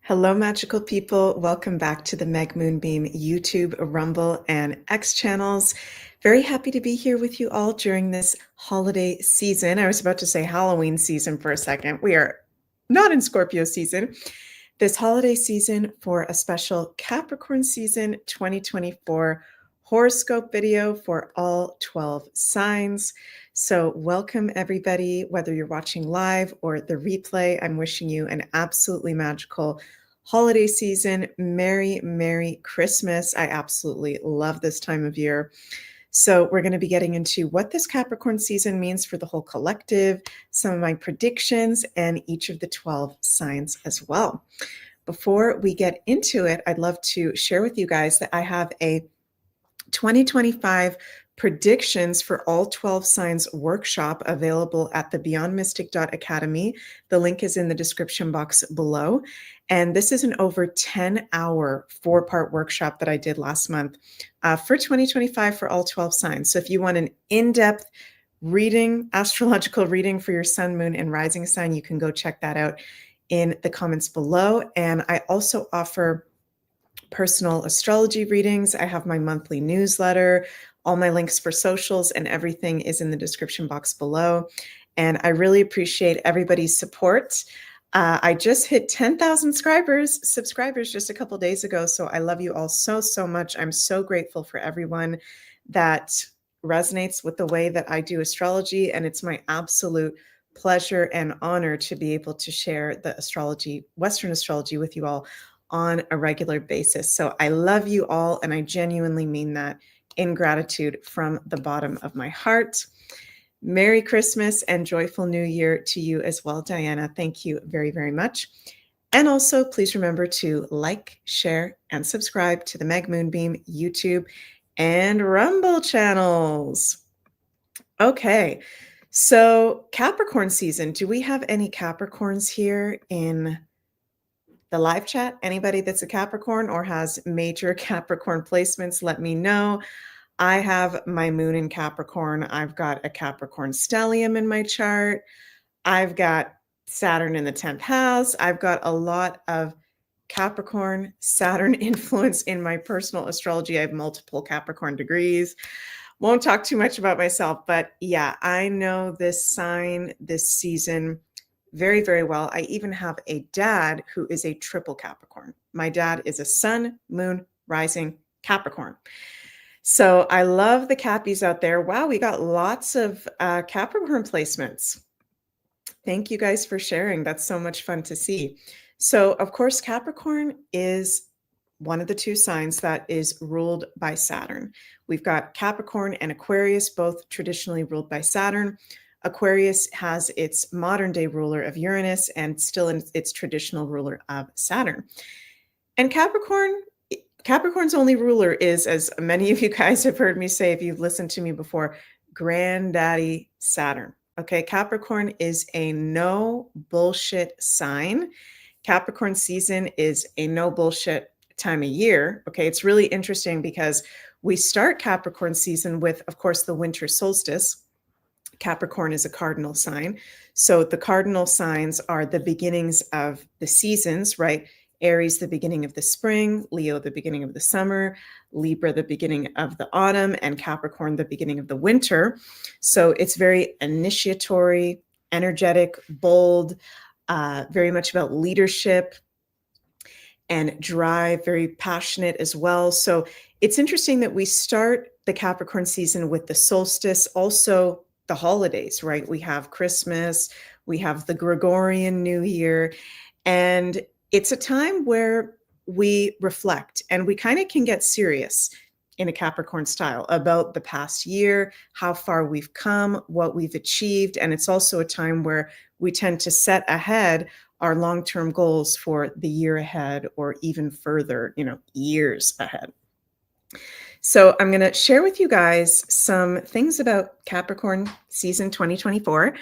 Hello, magical people. Welcome back to the Meg Moonbeam YouTube, Rumble, and X channels. Very happy to be here with you all during this holiday season. I was about to say Halloween season for a second. We are not in Scorpio season. This holiday season for a special Capricorn season 2024 horoscope video for all 12 signs. So welcome everybody, whether you're watching live or the replay. I'm wishing you an absolutely magical holiday season. Merry Christmas. I absolutely love this time of year. So we're going to be getting into what this Capricorn season means for the whole collective, some of my predictions, and each of the 12 signs as well. Before we get into it, I'd love to share with you guys that I have a 2025 predictions for all 12 signs workshop available at the beyondmystic.academy. The link is in the description box below. And this is an over 10-hour 4-part workshop that I did last month for 2025 for all 12 signs. So if you want an in-depth reading, astrological reading for your sun, moon, and rising sign, you can go check that out in the comments below. And I also offer personal astrology readings. I have my monthly newsletter. All my links for socials and everything is in the description box below. And I really appreciate everybody's support. I just hit 10,000 subscribers just a couple days ago. So I love you all so much. I'm so grateful for everyone that resonates with the way that I do astrology. And it's my absolute pleasure and honor to be able to share the astrology, Western astrology, with you all on a regular basis. So I love you all, and I genuinely mean that in gratitude from the bottom of my heart. Merry Christmas and joyful New Year to you as well, Diana. Thank you very much. And also, please remember to like, share, and subscribe to the Meg Moonbeam YouTube and Rumble channels. Okay, so Capricorn season. Do we have any Capricorns here in the live chat? Anybody that's a Capricorn or has major Capricorn placements, let me know. I have my moon in Capricorn. I've got a Capricorn stellium in my chart. I've got Saturn in the 10th house. I've got a lot of Capricorn, Saturn influence in my personal astrology. I have multiple Capricorn degrees. Won't talk too much about myself, but yeah, I know this sign, this season very well. I even have a dad who is a triple Capricorn. My dad is a sun, moon, rising Capricorn. So I love the Cappies out there. Wow, we got lots of Capricorn placements. Thank you guys for sharing. That's so much fun to see. So of course, Capricorn is one of the two signs that is ruled by Saturn. We've got Capricorn and Aquarius, both traditionally ruled by Saturn. Aquarius has its modern day ruler of Uranus and still its traditional ruler of Saturn. And Capricorn's only ruler is, as many of you guys have heard me say, if you've listened to me before, Granddaddy Saturn. Okay, Capricorn is a no bullshit sign. Capricorn season is a no bullshit time of year. Okay, it's really interesting because we start Capricorn season with, of course, the winter solstice. Capricorn is a cardinal sign. So the cardinal signs are the beginnings of the seasons, right? Aries, the beginning of the spring, Leo, the beginning of the summer, Libra, the beginning of the autumn, and Capricorn, the beginning of the winter. So it's very initiatory, energetic, bold, very much about leadership and drive, very passionate as well. So it's interesting that we start the Capricorn season with the solstice, also the holidays, right? We have Christmas, we have the Gregorian New Year, and it's a time where we reflect and we kind of can get serious in a Capricorn style about the past year, how far we've come, what we've achieved. And it's also a time where we tend to set ahead our long-term goals for the year ahead or even further, years ahead. So I'm going to share with you guys some things about Capricorn season 2024.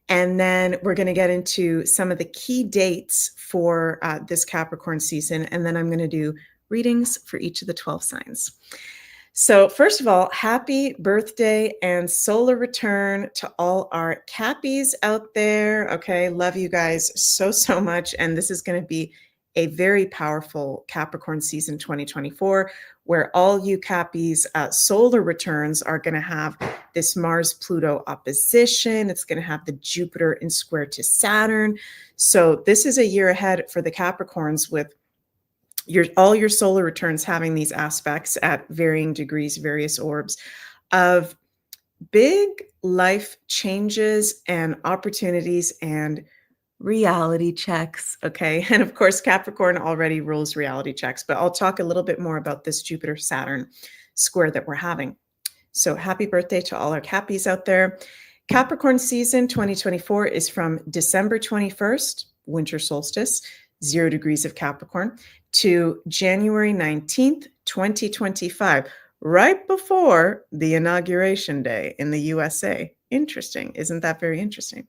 And then we're going to get into some of the key dates for this Capricorn season. And then I'm going to do readings for each of the 12 signs. So first of all, happy birthday and solar return to all our Cappies out there. Okay, love you guys so much. And this is going to be a very powerful Capricorn season 2024, where all you Cappies solar returns are going to have this Mars-Pluto opposition. It's going to have the Jupiter in square to Saturn. So this is a year ahead for the Capricorns, with all your solar returns having these aspects at varying degrees, various orbs of big life changes and opportunities and reality checks. Okay. And of course, Capricorn already rules reality checks, but I'll talk a little bit more about this Jupiter Saturn square that we're having. So happy birthday to all our Cappies out there. Capricorn season 2024 is from December 21st, winter solstice, 0 degrees of Capricorn, to January 19th, 2025, right before the inauguration day in the USA. Interesting. Isn't that very interesting?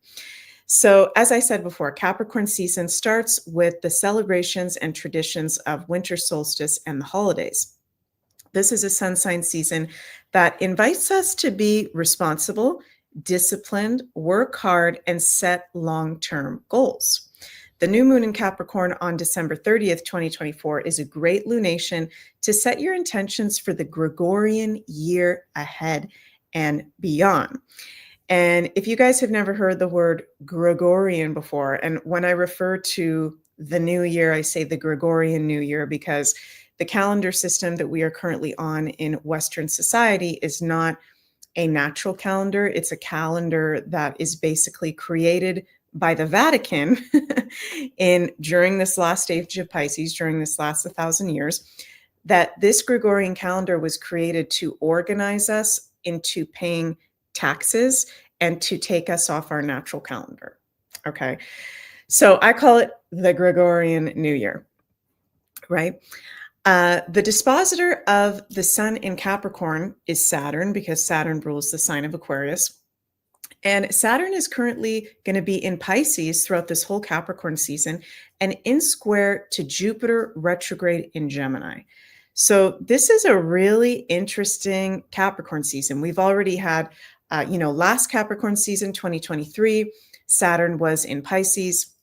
So, as I said before, Capricorn season starts with the celebrations and traditions of winter solstice and the holidays. This is a sun sign season that invites us to be responsible, disciplined, work hard, and set long-term goals. The new moon in Capricorn on December 30th, 2024 is a great lunation to set your intentions for the Gregorian year ahead and beyond. And if you guys have never heard the word Gregorian before, and when I refer to the new year, I say the Gregorian New Year because the calendar system that we are currently on in Western society is not a natural calendar. It's a calendar that is basically created by the Vatican during this last stage of Pisces, during this last 1,000 years, that this Gregorian calendar was created to organize us into paying taxes and to take us off our natural calendar. Okay. So I call it the Gregorian New Year, right? The dispositor of the sun in Capricorn is Saturn, because Saturn rules the sign of Aquarius. And Saturn is currently going to be in Pisces throughout this whole Capricorn season and in square to Jupiter retrograde in Gemini. So this is a really interesting Capricorn season. We've already had, last Capricorn season, 2023, Saturn was in Pisces.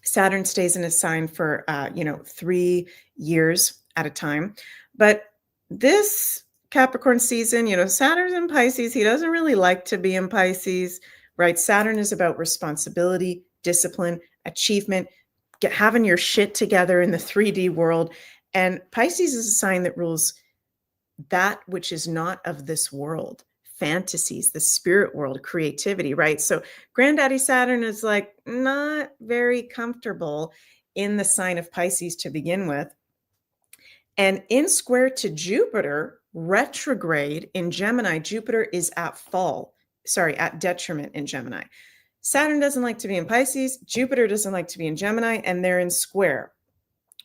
Saturn stays in a sign for, 3 years at a time. But this Capricorn season, Saturn's in Pisces. He doesn't really like to be in Pisces, right? Saturn is about responsibility, discipline, achievement, having your shit together in the 3D world. And Pisces is a sign that rules that which is not of this world, fantasies, the spirit world, creativity, right? So Granddaddy Saturn is like not very comfortable in the sign of Pisces to begin with. And in square to Jupiter, retrograde in Gemini, Jupiter is at detriment in Gemini. Saturn doesn't like to be in Pisces, Jupiter doesn't like to be in Gemini, and they're in square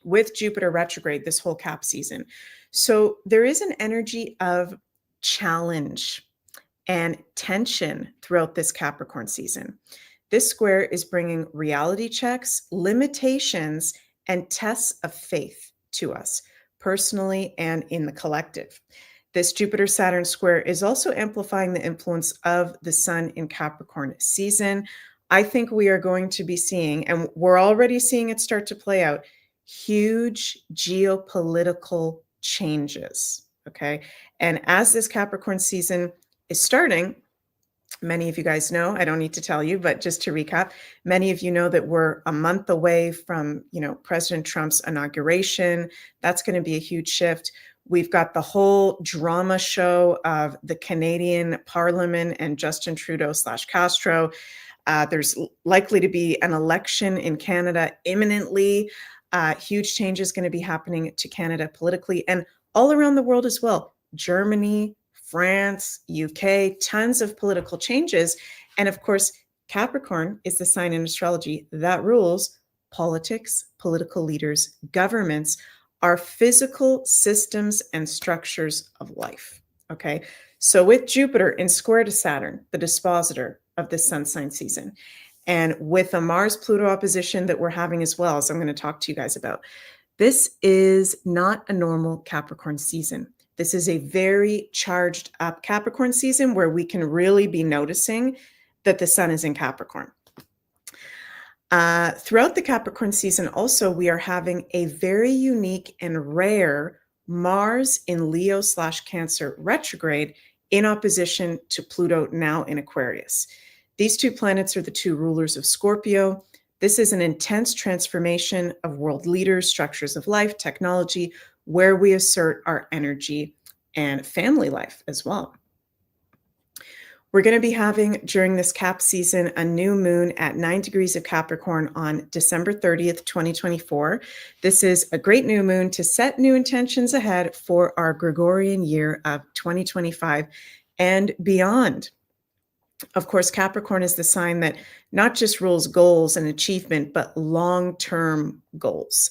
with Jupiter retrograde this whole Cap season. So there is an energy of challenge and tension throughout this Capricorn season. This square is bringing reality checks, limitations, and tests of faith to us, personally and in the collective. This Jupiter-Saturn square is also amplifying the influence of the sun in Capricorn season. I think we are going to be seeing, and we're already seeing it start to play out, huge geopolitical changes, okay? And as this Capricorn season is starting, many of you guys know, I don't need to tell you, but just to recap, many of you know that we're a month away from, President Trump's inauguration. That's going to be a huge shift. We've got the whole drama show of the Canadian Parliament and Justin Trudeau / Castro. There's likely to be an election in Canada imminently. Huge changes going to be happening to Canada politically and all around the world as well. Germany, France, UK, tons of political changes. And of course, Capricorn is the sign in astrology that rules politics, political leaders, governments, our physical systems and structures of life. Okay. So with Jupiter in square to Saturn, the dispositor of this sun sign season, and with a Mars-Pluto opposition that we're having as well, as I'm going to talk to you guys about, this is not a normal Capricorn season. This is a very charged up Capricorn season where we can really be noticing that the sun is in Capricorn. Throughout the Capricorn season, also, we are having a very unique and rare Mars in Leo/Cancer retrograde in opposition to Pluto, now in Aquarius. These two planets are the two rulers of Scorpio. This is an intense transformation of world leaders, structures of life, technology, where we assert our energy and family life as well. We're going to be having, during this Cap season, a new moon at 9 degrees of Capricorn on December 30th, 2024. This is a great new moon to set new intentions ahead for our Gregorian year of 2025 and beyond. Of course, Capricorn is the sign that not just rules goals and achievement, but long-term goals,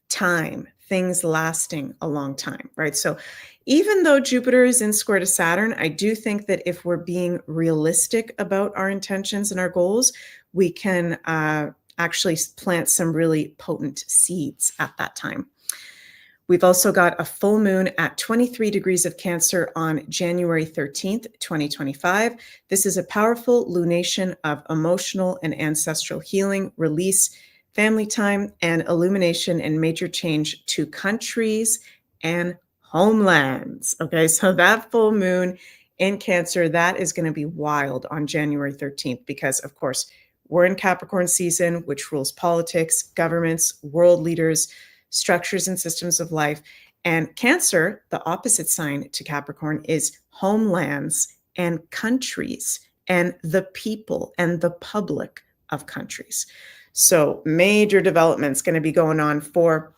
time, things lasting a long time, right? So even though Jupiter is in square to Saturn, I do think that if we're being realistic about our intentions and our goals, we can actually plant some really potent seeds at that time. We've also got a full moon at 23 degrees of Cancer on January 13th, 2025. This is a powerful lunation of emotional and ancestral healing, release, family time, and illumination and major change to countries and homelands. Okay, so that full moon in Cancer, that is going to be wild on January 13th because, of course, we're in Capricorn season, which rules politics, governments, world leaders, structures and systems of life. And Cancer, the opposite sign to Capricorn, is homelands and countries and the people and the public of countries. So major developments going to be going on for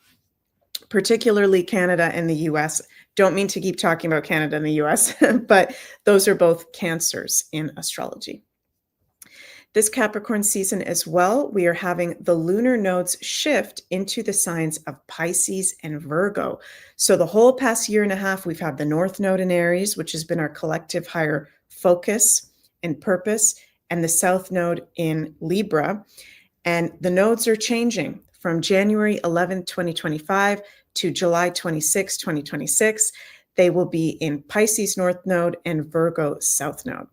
particularly Canada and the US. Don't mean to keep talking about Canada and the US, but those are both Cancers in astrology. This Capricorn season as well, we are having the lunar nodes shift into the signs of Pisces and Virgo. So the whole past year and a half, we've had the North Node in Aries, which has been our collective higher focus and purpose, and the South Node in Libra. And the nodes are changing from January 11th, 2025 to July 26, 2026. They will be in Pisces North Node and Virgo South Node.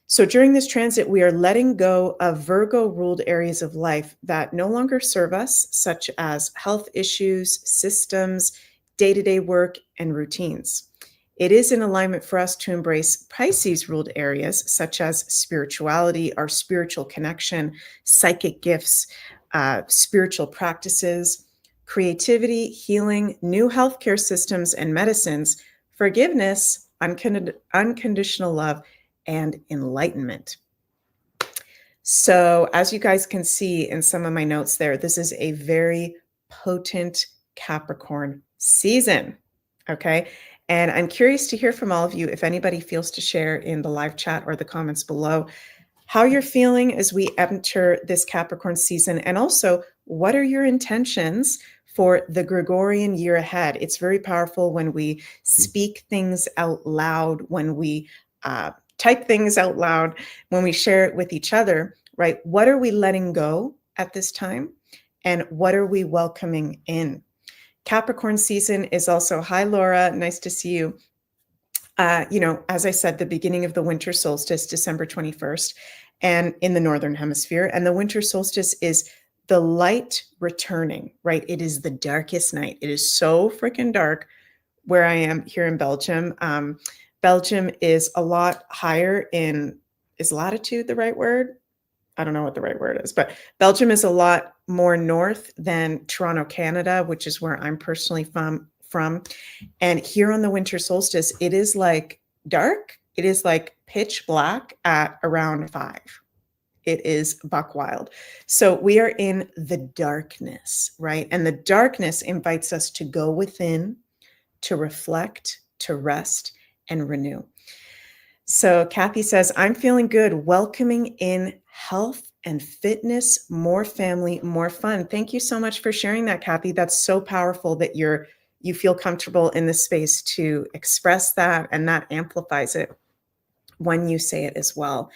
So during this transit, we are letting go of Virgo-ruled areas of life that no longer serve us, such as health issues, systems, day-to-day work, and routines. It is in alignment for us to embrace Pisces-ruled areas, such as spirituality, our spiritual connection, psychic gifts, spiritual practices, creativity, healing, new healthcare systems and medicines, forgiveness, unconditional love, and enlightenment. So as you guys can see in some of my notes there, this is a very potent Capricorn season, okay? And I'm curious to hear from all of you if anybody feels to share in the live chat or the comments below how you're feeling as we enter this Capricorn season, and also what are your intentions for the Gregorian year ahead. It's very powerful when we speak things out loud, when we type things out loud, when we share it with each other, right? What are we letting go at this time? And what are we welcoming in? Capricorn season is also, hi, Laura, nice to see you. As I said, the beginning of the winter solstice, December 21st, and in the Northern Hemisphere. And the winter solstice is the light returning, right? It is the darkest night. It is so freaking dark where I am here in Belgium. Belgium is a lot higher is latitude the right word? I don't know what the right word is, but Belgium is a lot more north than Toronto, Canada, which is where I'm personally from. And here on the winter solstice, it is like dark. It is like pitch black at around 5. It is buck wild. So we are in the darkness, right? And the darkness invites us to go within, to reflect, to rest, and renew. So Kathy says, I'm feeling good, welcoming in health and fitness, more family, more fun. Thank you so much for sharing that, Kathy. That's so powerful that you feel comfortable in this space to express that, and that amplifies it when you say it as well.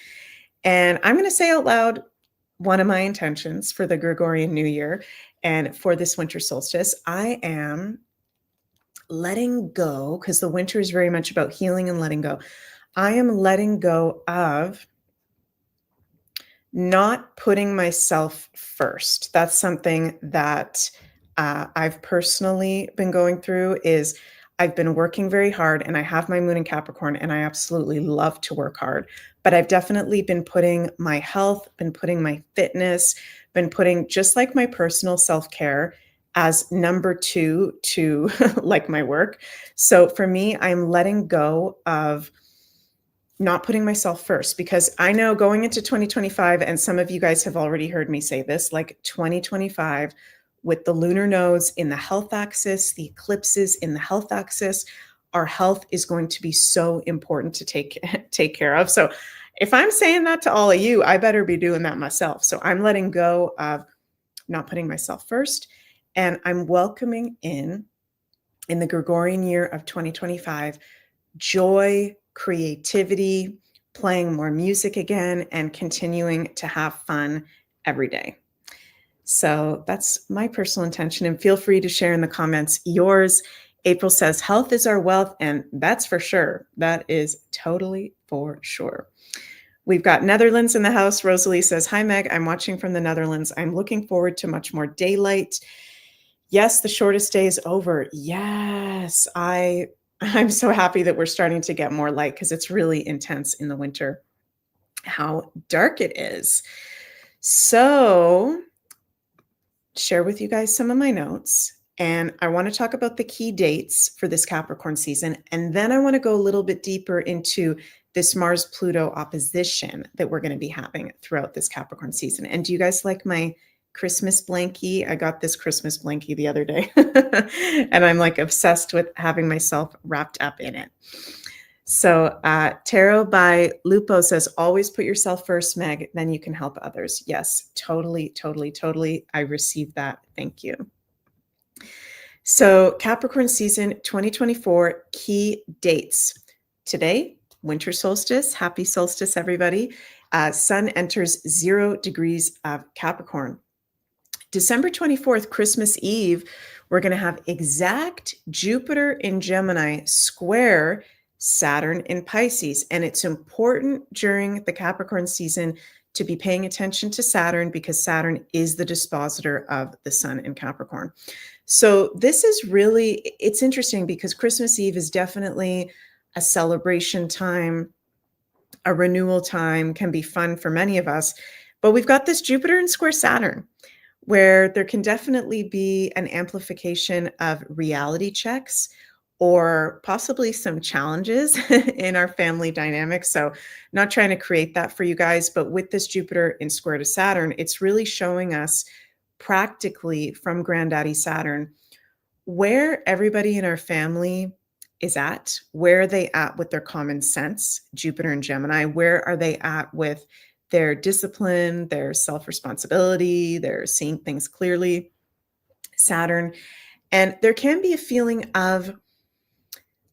And I'm going to say out loud one of my intentions for the Gregorian New Year and for this winter solstice. I am letting go, because the winter is very much about healing and letting go. I am letting go of not putting myself first. That's something that I've personally been going through is I've been working very hard and I have my moon in Capricorn and I absolutely love to work hard. But I've definitely been putting my health, been putting my fitness, been putting just like my personal self-care as number two to like my work. So for me, I'm letting go of not putting myself first because I know going into 2025, and some of you guys have already heard me say this, like 2025 with the lunar nodes in the health axis, the eclipses in the health axis, our health is going to be so important to take care of. So if I'm saying that to all of you, I better be doing that myself. So I'm letting go of not putting myself first, and I'm welcoming in the Gregorian year of 2025 joy, creativity, playing more music again, and continuing to have fun every day. So that's my personal intention. And feel free to share in the comments yours. April says, health is our wealth. And that's for sure. That is totally for sure. We've got Netherlands in the house. Rosalie says, hi, Meg. I'm watching from the Netherlands. I'm looking forward to much more daylight. Yes, the shortest day is over. Yes, I'm so happy that we're starting to get more light because it's really intense in the winter how dark it is. So, share with you guys some of my notes. And I want to talk about the key dates for this Capricorn season. And then I want to go a little bit deeper into this Mars-Pluto opposition that we're going to be having throughout this Capricorn season. And do you guys like my Christmas blankie? I got this Christmas blankie the other day and I'm like obsessed with having myself wrapped up in it. So Tarot by Lupo says, always put yourself first, Meg, then you can help others. Yes, totally, totally, totally. I received that. Thank you. So Capricorn season 2024 key dates. Today, winter solstice. Happy solstice, everybody. Sun enters 0 degrees of Capricorn. December 24th, Christmas Eve, we're going to have exact Jupiter in Gemini square Saturn in Pisces. And it's important during the Capricorn season to be paying attention to Saturn because Saturn is the dispositor of the Sun in Capricorn. So this is really, it's interesting because Christmas Eve is definitely a celebration time, a renewal time, can be fun for many of us. But we've got this Jupiter in square Saturn, where there can definitely be an amplification of reality checks or possibly some challenges in our family dynamics. So not trying to create that for you guys, but with this Jupiter in square to Saturn, it's really showing us practically from Granddaddy Saturn where everybody in our family is at. Where are they at with their common sense, Jupiter and Gemini? Where are they at with their discipline, their self-responsibility, their seeing things clearly, Saturn? And there can be a feeling of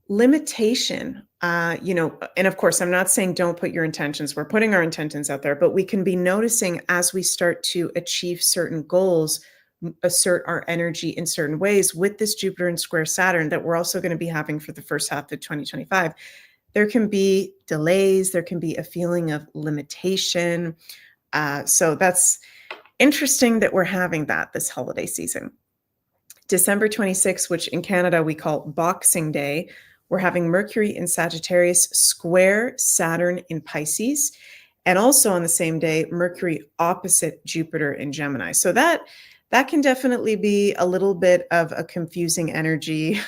limitation, and of course, I'm not saying don't put your intentions. We're putting our intentions out there, but we can be noticing as we start to achieve certain goals, assert our energy in certain ways with this Jupiter and square Saturn that we're also going to be having for the first half of 2025. There can be delays. There can be a feeling of limitation. So that's interesting that we're having that this holiday season. December 26th, which in Canada we call Boxing Day, we're having Mercury in Sagittarius square Saturn in Pisces. And also on the same day, Mercury opposite Jupiter in Gemini. So that can definitely be a little bit of a confusing energy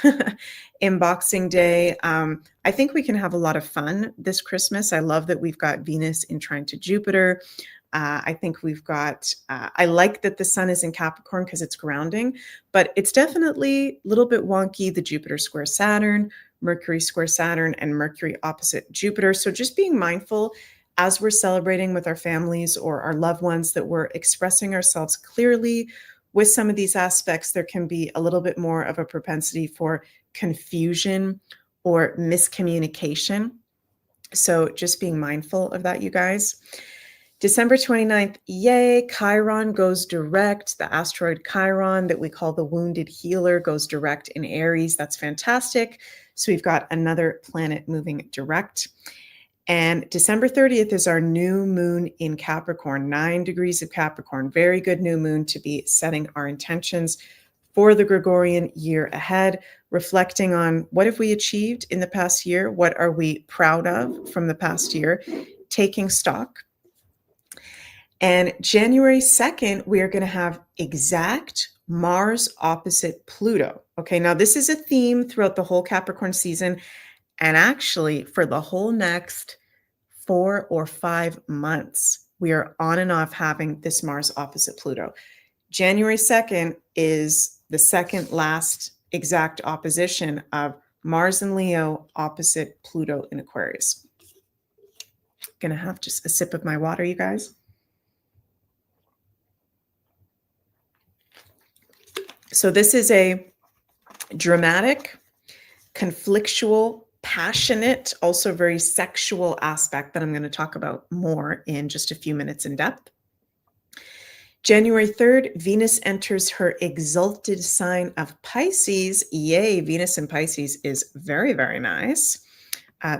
in Boxing Day. I think we can have a lot of fun this Christmas. I love that we've got Venus in trine to Jupiter. I think we've got, I like that the Sun is in Capricorn because it's grounding, but it's definitely a little bit wonky, the Jupiter square Saturn, Mercury square Saturn, and Mercury opposite Jupiter. So just being mindful as we're celebrating with our families or our loved ones that we're expressing ourselves clearly. With some of these aspects, there can be a little bit more of a propensity for confusion or miscommunication. So just being mindful of that, you guys. December 29th, yay, Chiron goes direct. The asteroid Chiron that we call the wounded healer goes direct in Aries. That's fantastic. So we've got another planet moving direct. And December 30th is our new moon in Capricorn, 9 degrees of Capricorn. Very good new moon to be setting our intentions for the Gregorian year ahead, reflecting on what have we achieved in the past year? What are we proud of from the past year? Taking stock. And January 2nd, we are going to have exact Mars opposite Pluto. Okay, now this is a theme throughout the whole Capricorn season, and actually for the whole next 4 or 5 months, we are on and off having this Mars opposite Pluto. January 2nd is the second last exact opposition of Mars in Leo opposite Pluto in Aquarius. Gonna have just a sip of my water, you guys. So this is a dramatic, conflictual, passionate, also very sexual aspect that I'm going to talk about more in just a few minutes in depth. January 3rd, Venus enters her exalted sign of Pisces. Yay, Venus in Pisces is very, very nice.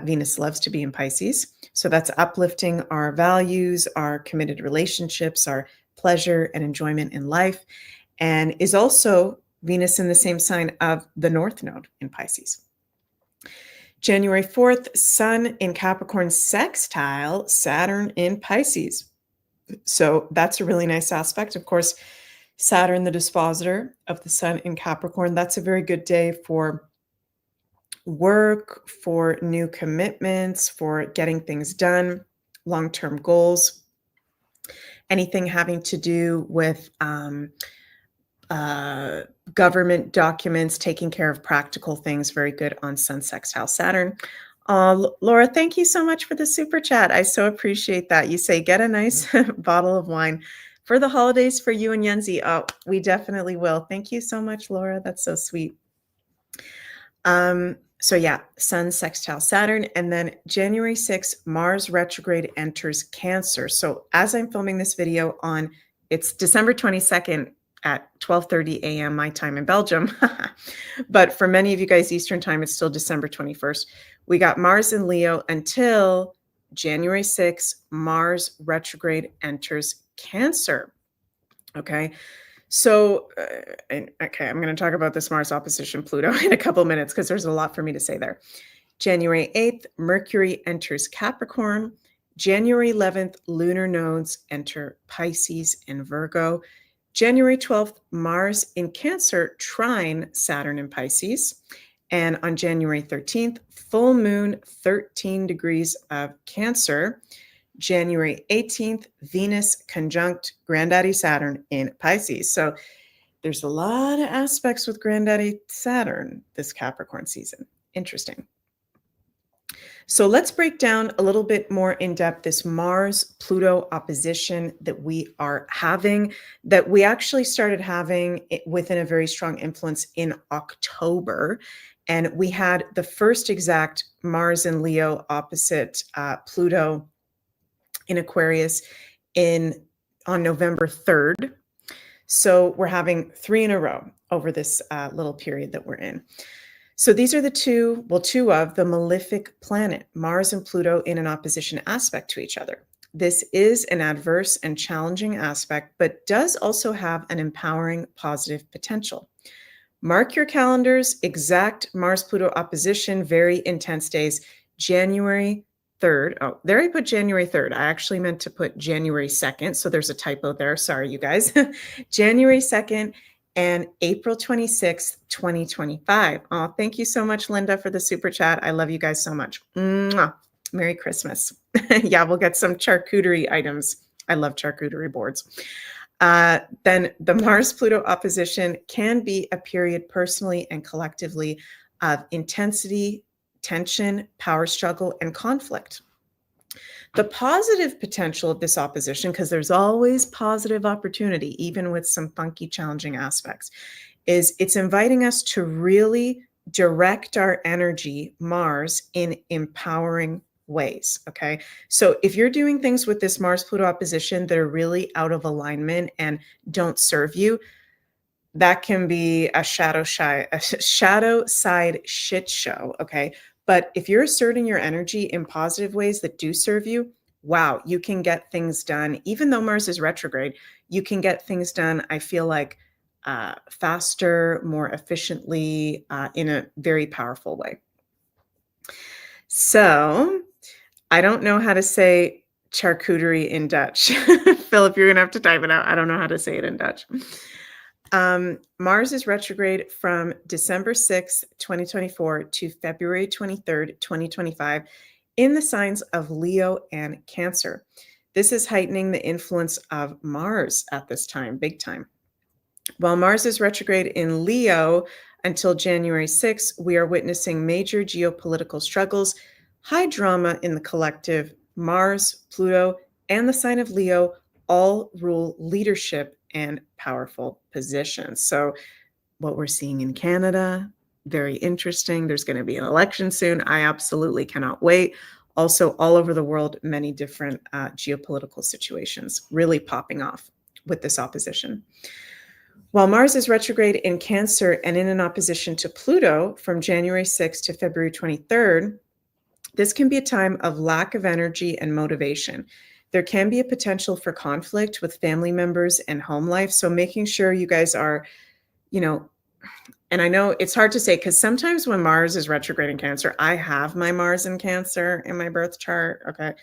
Venus loves to be in Pisces. So that's uplifting our values, our committed relationships, our pleasure and enjoyment in life, and is also Venus in the same sign of the North Node in Pisces. January 4th, Sun in Capricorn sextile Saturn in Pisces. So that's a really nice aspect. Of course, Saturn, the dispositor of the Sun in Capricorn, that's a very good day for work, for new commitments, for getting things done, long-term goals, anything having to do with government documents, taking care of practical things, very good on Sun sextile Saturn. Laura, thank you so much for the super chat. I so appreciate that. You say, get a nice bottle of wine for the holidays for you and Yenzi. Oh, we definitely will. Thank you so much, Laura. That's so sweet. So yeah, Sun sextile Saturn. And then January 6th, Mars retrograde enters Cancer. So as I'm filming this video it's December 22nd, at 12:30 a.m. my time in Belgium. But for many of you guys Eastern time, it's still December 21st. We got Mars in Leo until January 6th, Mars retrograde enters Cancer. Okay. So, okay, I'm going to talk about this Mars opposition Pluto in a couple minutes because there's a lot for me to say there. January 8th, Mercury enters Capricorn. January 11th, lunar nodes enter Pisces and Virgo. January 12th, Mars in Cancer trine Saturn in Pisces. And on January 13th, full moon, 13 degrees of Cancer. January 18th, Venus conjunct Granddaddy Saturn in Pisces. So there's a lot of aspects with Granddaddy Saturn this Capricorn season. Interesting. So let's break down a little bit more in depth this Mars-Pluto opposition that we are having, that we actually started having within a very strong influence in October. And we had the first exact Mars in Leo opposite Pluto in Aquarius on November 3rd. So we're having 3 in a row over this little period that we're in. So these are two of the malefic planet, Mars and Pluto, in an opposition aspect to each other. This is an adverse and challenging aspect, but does also have an empowering positive potential. Mark your calendars, exact Mars-Pluto opposition, very intense days, January 3rd. Oh, there I put January 3rd. I actually meant to put January 2nd, so there's a typo there. Sorry, you guys. January 2nd. And April 26th, 2025. Oh, thank you so much, Linda, for the super chat. I love you guys so much. Mwah. Merry Christmas. Yeah, we'll get some charcuterie items. I love charcuterie boards. Then the Mars-Pluto opposition can be a period personally and collectively of intensity, tension, power struggle, and conflict. The positive potential of this opposition, because there's always positive opportunity, even with some funky, challenging aspects, is it's inviting us to really direct our energy, Mars, in empowering ways, okay? So if you're doing things with this Mars-Pluto opposition that are really out of alignment and don't serve you, that can be a shadow side shit show, okay? But if you're asserting your energy in positive ways that do serve you, wow, you can get things done. Even though Mars is retrograde, you can get things done, I feel like, faster, more efficiently, in a very powerful way. So I don't know how to say charcuterie in Dutch. Philip, you're going to have to type it out. I don't know how to say it in Dutch. Mars is retrograde from December 6th, 2024 to February 23rd, 2025 in the signs of Leo and Cancer. This is heightening the influence of Mars at this time, big time. While Mars is retrograde in Leo until January 6th, we are witnessing major geopolitical struggles, high drama in the collective. Mars, Pluto, and the sign of Leo all rule leadership and powerful positions. So what we're seeing in Canada, very interesting. There's going to be an election soon. I absolutely cannot wait. Also, all over the world, many different geopolitical situations really popping off with this opposition. While Mars is retrograde in Cancer and in an opposition to Pluto from January 6th to February 23rd, this can be a time of lack of energy and motivation. There can be a potential for conflict with family members and home life. So making sure you guys are, and I know it's hard to say because sometimes when Mars is retrograde in Cancer, I have my Mars in Cancer in my birth chart. Okay.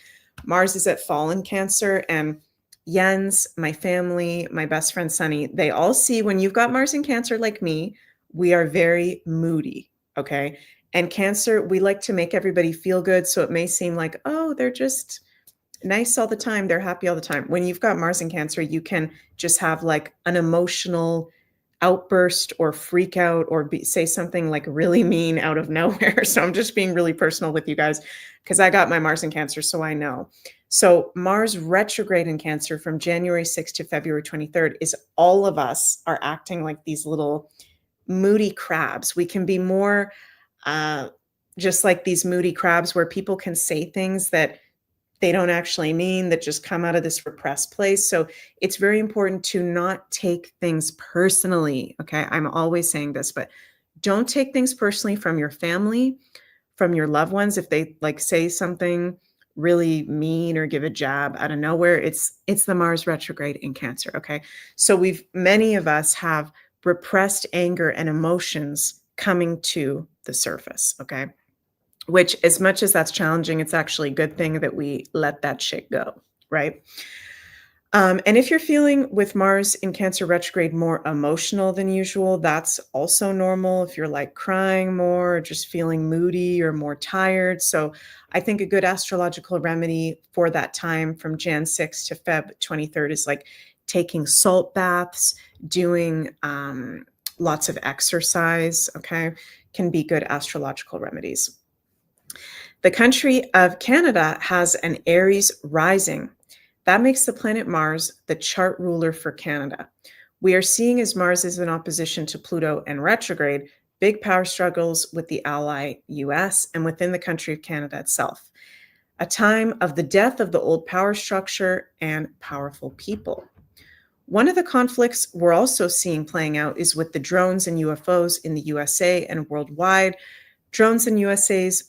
Mars is at fall in Cancer, and Jens, my family, my best friend Sunny, they all see when you've got Mars in Cancer like me, we are very moody. Okay. And Cancer, we like to make everybody feel good. So it may seem like, oh, they're just nice all the time. They're happy all the time. When you've got Mars in Cancer, you can just have like an emotional outburst or freak out or say something like really mean out of nowhere. So I'm just being really personal with you guys because I got my Mars in Cancer, so I know. So Mars retrograde in Cancer from January 6th to February 23rd is all of us are acting like these little moody crabs. We can be more just like these moody crabs where people can say things that they don't actually mean, that just come out of this repressed place. So it's very important to not take things personally. Okay. I'm always saying this, but don't take things personally from your family, from your loved ones. If they like say something really mean or give a jab out of nowhere, it's the Mars retrograde in Cancer. Okay. So many of us have repressed anger and emotions coming to the surface. Okay. Which, as much as that's challenging, it's actually a good thing that we let that shit go, right? And if you're feeling with Mars in Cancer retrograde more emotional than usual, that's also normal. If you're like crying more, or just feeling moody or more tired. So I think a good astrological remedy for that time from Jan 6th to Feb 23rd is like taking salt baths, doing lots of exercise, okay, can be good astrological remedies. The country of Canada has an Aries rising. That makes the planet Mars the chart ruler for Canada. We are seeing, as Mars is in opposition to Pluto and retrograde, big power struggles with the ally US and within the country of Canada itself. A time of the death of the old power structure and powerful people. One of the conflicts we're also seeing playing out is with the drones and UFOs in the USA and worldwide. Drones and UFOs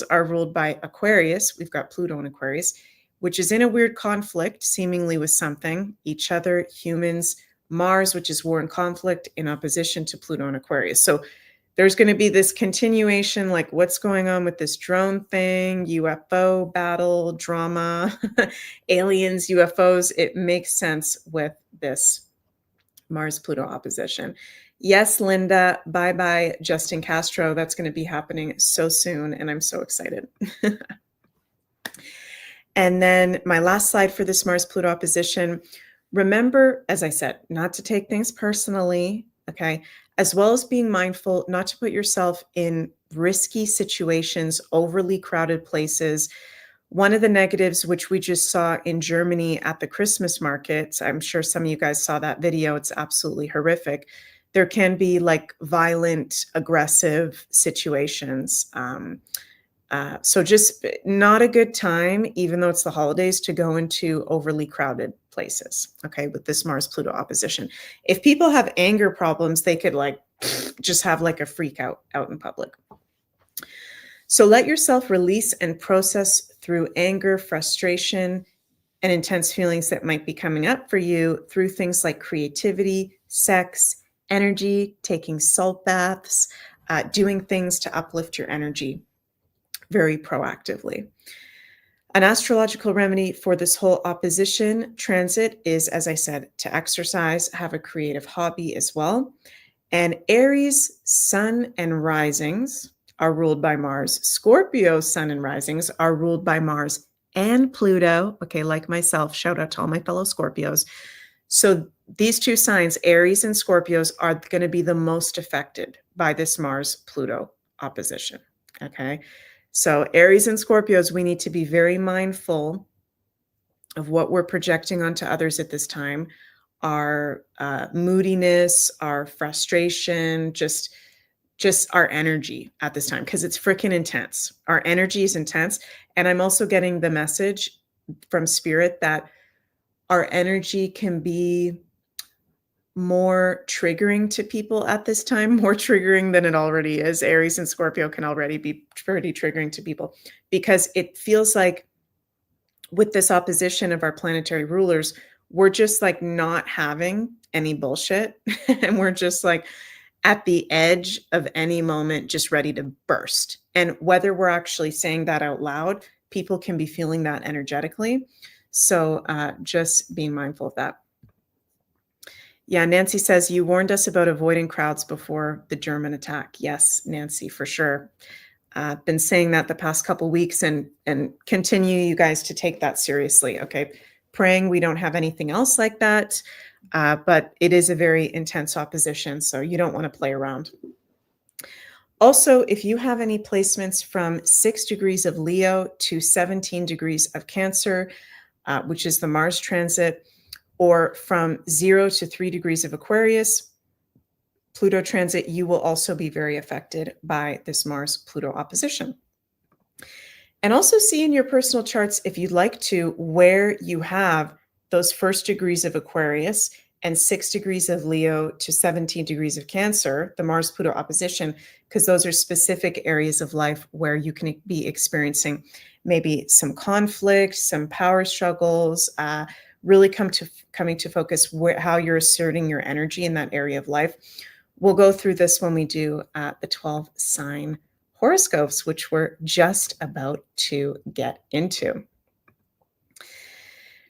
are ruled by Aquarius. We've got Pluto in Aquarius, which is in a weird conflict, seemingly with something, each other, humans, Mars, which is war and conflict in opposition to Pluto and Aquarius. So there's going to be this continuation, like what's going on with this drone thing, UFO battle, drama, aliens, UFOs. It makes sense with this Mars-Pluto opposition. Yes, Linda, bye-bye, Justin Castro. That's going to be happening so soon, and I'm so excited. And then my last slide for this Mars-Pluto opposition. Remember, as I said, not to take things personally, okay, as well as being mindful not to put yourself in risky situations, overly crowded places. One of the negatives, which we just saw in Germany at the Christmas markets, I'm sure some of you guys saw that video. It's absolutely horrific. There can be like violent, aggressive situations. So just not a good time, even though it's the holidays, to go into overly crowded places, okay, with this Mars-Pluto opposition. If people have anger problems, they could like just have like a freak out in public. So let yourself release and process through anger, frustration, and intense feelings that might be coming up for you through things like creativity, sex, energy, taking salt baths, doing things to uplift your energy very proactively. An astrological remedy for this whole opposition transit is, as I said, to exercise, have a creative hobby as well. And Aries, sun and risings are ruled by Mars. Scorpio, sun and risings are ruled by Mars and Pluto. Okay, like myself, shout out to all my fellow Scorpios. So these two signs, Aries and Scorpios, are going to be the most affected by this Mars-Pluto opposition. Okay, so Aries and Scorpios, we need to be very mindful of what we're projecting onto others at this time. Our moodiness, our frustration, just our energy at this time, because it's freaking intense. Our energy is intense. And I'm also getting the message from Spirit that our energy can be more triggering to people at this time, more triggering than it already is. Aries and Scorpio can already be pretty triggering to people because it feels like with this opposition of our planetary rulers, we're just like not having any bullshit. And we're just like at the edge of any moment, just ready to burst. And whether we're actually saying that out loud, people can be feeling that energetically. So just being mindful of that. Yeah, Nancy says, you warned us about avoiding crowds before the German attack. Yes, Nancy, for sure. Been saying that the past couple weeks and continue you guys to take that seriously. Okay, praying we don't have anything else like that, but it is a very intense opposition, so you don't want to play around. Also, if you have any placements from 6 degrees of Leo to 17 degrees of Cancer, which is the Mars transit, or from 0 to 3 degrees of Aquarius, Pluto transit, you will also be very affected by this Mars-Pluto opposition. And also see in your personal charts, if you'd like to, where you have those first degrees of Aquarius and 6 degrees of Leo to 17 degrees of Cancer, the Mars-Pluto opposition, because those are specific areas of life where you can be experiencing maybe some conflict, some power struggles, really coming to focus how you're asserting your energy in that area of life. We'll go through this when we do the 12 sign horoscopes, which we're just about to get into.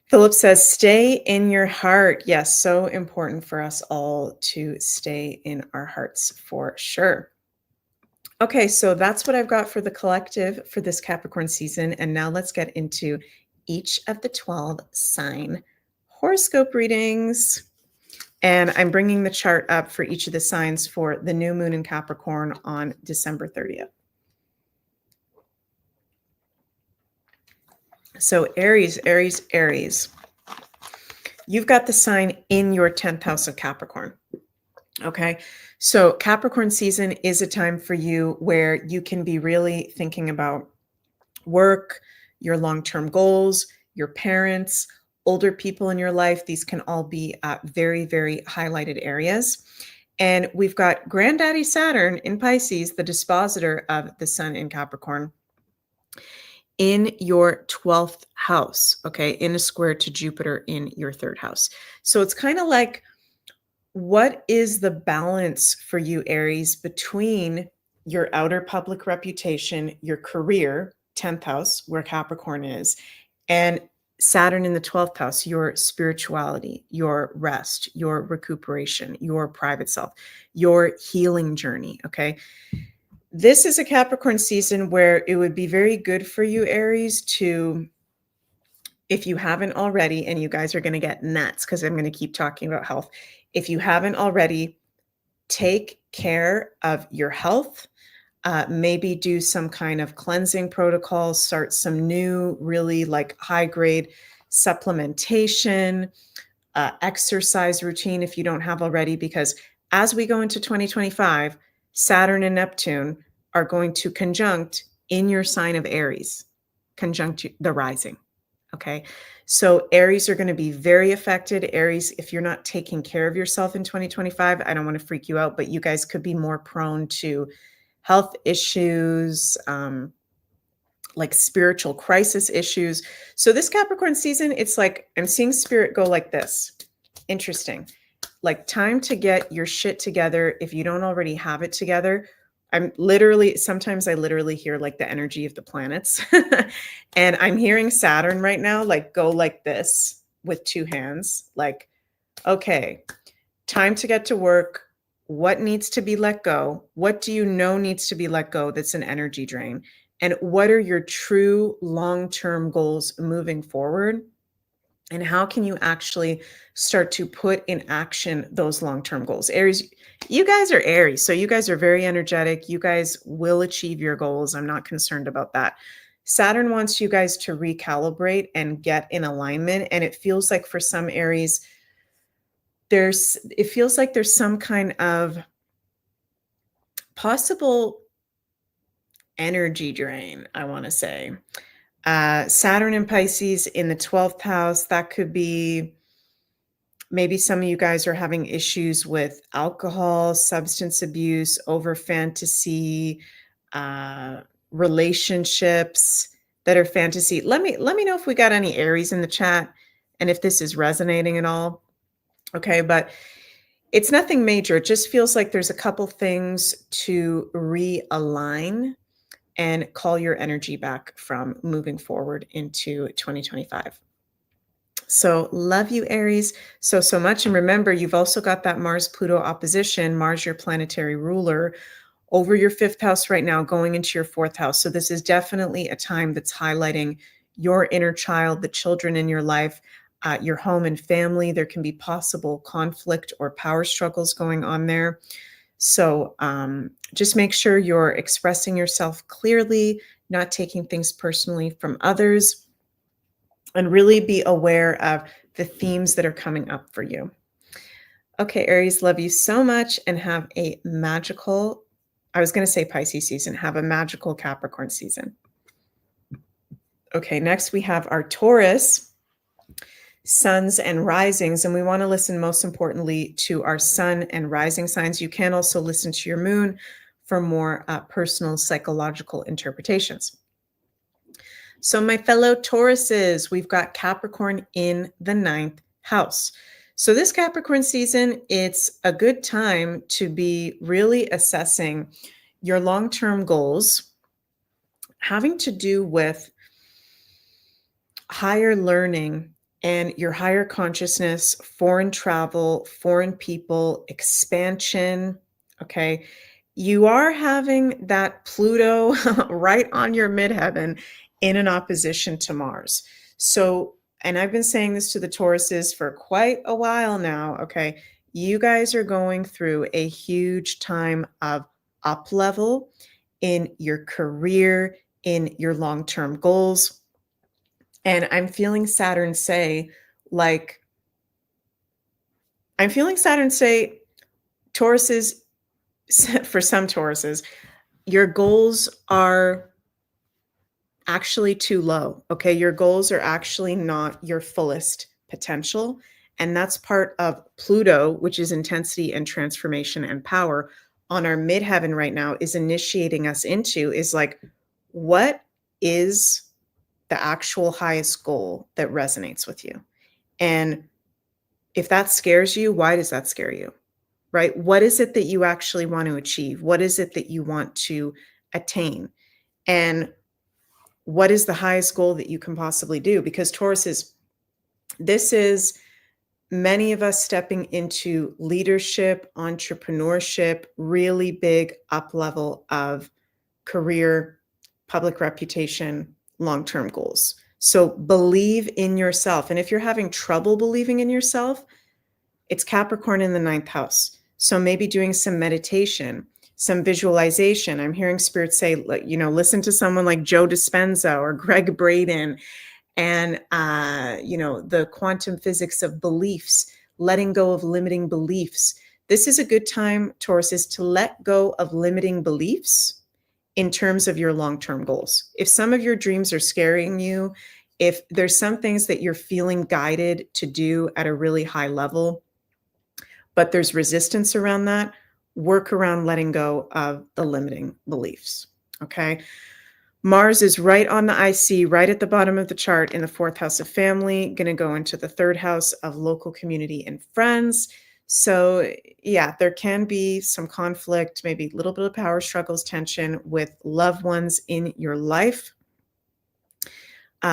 Philip says, stay in your heart. Yes, so important for us all to stay in our hearts for sure. Okay, so that's what I've got for the collective for this Capricorn season. And now let's get into each of the 12 sign horoscope readings. And I'm bringing the chart up for each of the signs for the new moon in Capricorn on December 30th. So Aries, Aries, Aries. You've got the sign in your 10th house of Capricorn. Okay, so Capricorn season is a time for you where you can be really thinking about work, your long-term goals, your parents, older people in your life. These can all be very, very highlighted areas. And we've got Granddaddy Saturn in Pisces, the dispositor of the sun in Capricorn, in your 12th house, okay, in a square to Jupiter in your 3rd house. So it's kind of like, what is the balance for you, Aries, between your outer public reputation, your career, 10th house, where Capricorn is, and Saturn in the 12th house, your spirituality, your rest, your recuperation, your private self, your healing journey, okay? This is a Capricorn season where it would be very good for you, Aries, to, if you haven't already, and you guys are going to get nuts because I'm going to keep talking about health. If you haven't already, take care of your health. Maybe do some kind of cleansing protocol, start some new, really like high grade supplementation, exercise routine if you don't have already, because as we go into 2025, Saturn and Neptune are going to conjunct in your sign of Aries, conjunct the rising. Okay. So Aries are going to be very affected. Aries, if you're not taking care of yourself in 2025, I don't want to freak you out, but you guys could be more prone to health issues, like spiritual crisis issues. So this Capricorn season, it's like I'm seeing spirit go like this. Interesting. Like time to get your shit together if you don't already have it together. Sometimes I literally hear like the energy of the planets. And I'm hearing Saturn right now, like go like this with two hands. Like, okay, time to get to work. What needs to be let go? What do you know needs to be let go that's an energy drain? And what are your true long-term goals moving forward? And how can you actually start to put in action those long-term goals? Aries, you guys are Aries, so you guys are very energetic. You guys will achieve your goals. I'm not concerned about that. Saturn wants you guys to recalibrate and get in alignment. And it feels like for some Aries, it feels like there's some kind of possible energy drain, I want to say. Saturn and Pisces in the 12th house, that could be maybe some of you guys are having issues with alcohol, substance abuse, over fantasy, relationships that are fantasy. Let me know if we got any Aries in the chat and if this is resonating at all. Okay, but it's nothing major. It just feels like there's a couple things to realign and call your energy back from moving forward into 2025. So love you, Aries, so much. And remember, you've also got that Mars-Pluto opposition, Mars, your planetary ruler, over your 5th house right now, going into your 4th house. So this is definitely a time that's highlighting your inner child, the children in your life, your home and family. There can be possible conflict or power struggles going on there. So just make sure you're expressing yourself clearly, not taking things personally from others, and really be aware of the themes that are coming up for you. Okay, Aries, love you so much and have a magical, I was going to say Pisces season, have a magical Capricorn season. Okay, next we have our Taurus suns and risings, and we want to listen most importantly to our sun and rising signs. You can also listen to your moon for more personal psychological interpretations. So my fellow Tauruses, we've got Capricorn in the 9th house. So this Capricorn season, it's a good time to be really assessing your long-term goals having to do with higher learning and your higher consciousness, foreign travel, foreign people, expansion. Okay. You are having that Pluto right on your midheaven in an opposition to Mars. So, and I've been saying this to the Tauruses for quite a while now. Okay. You guys are going through a huge time of up level in your career, in your long-term goals. And I'm feeling Saturn say, like, Tauruses, for some Tauruses, your goals are actually too low. Okay. Your goals are actually not your fullest potential. And that's part of Pluto, which is intensity and transformation and power on our midheaven right now, is initiating us into is like, what is the actual highest goal that resonates with you? And if that scares you, why does that scare you? Right? What is it that you actually want to achieve? What is it that you want to attain? And what is the highest goal that you can possibly do? Because Taurus this is many of us stepping into leadership, entrepreneurship, really big up level of career, public reputation, long-term goals. So believe in yourself. And if you're having trouble believing in yourself, it's Capricorn in the 9th house. So maybe doing some meditation, some visualization. I'm hearing spirit say, listen to someone like Joe Dispenza or Greg Braden, and, the quantum physics of beliefs, letting go of limiting beliefs. This is a good time, Taurus, is to let go of limiting beliefs in terms of your long-term goals. If some of your dreams are scaring you, If there's some things that you're feeling guided to do at a really high level, but there's resistance around that, work around letting go of the limiting beliefs. Okay. Mars is right on the IC, right at the bottom of the chart in the fourth house of family, going to go into the third house of local community and friends. So, yeah, there can be some conflict, maybe a little bit of power struggles, tension with loved ones in your life.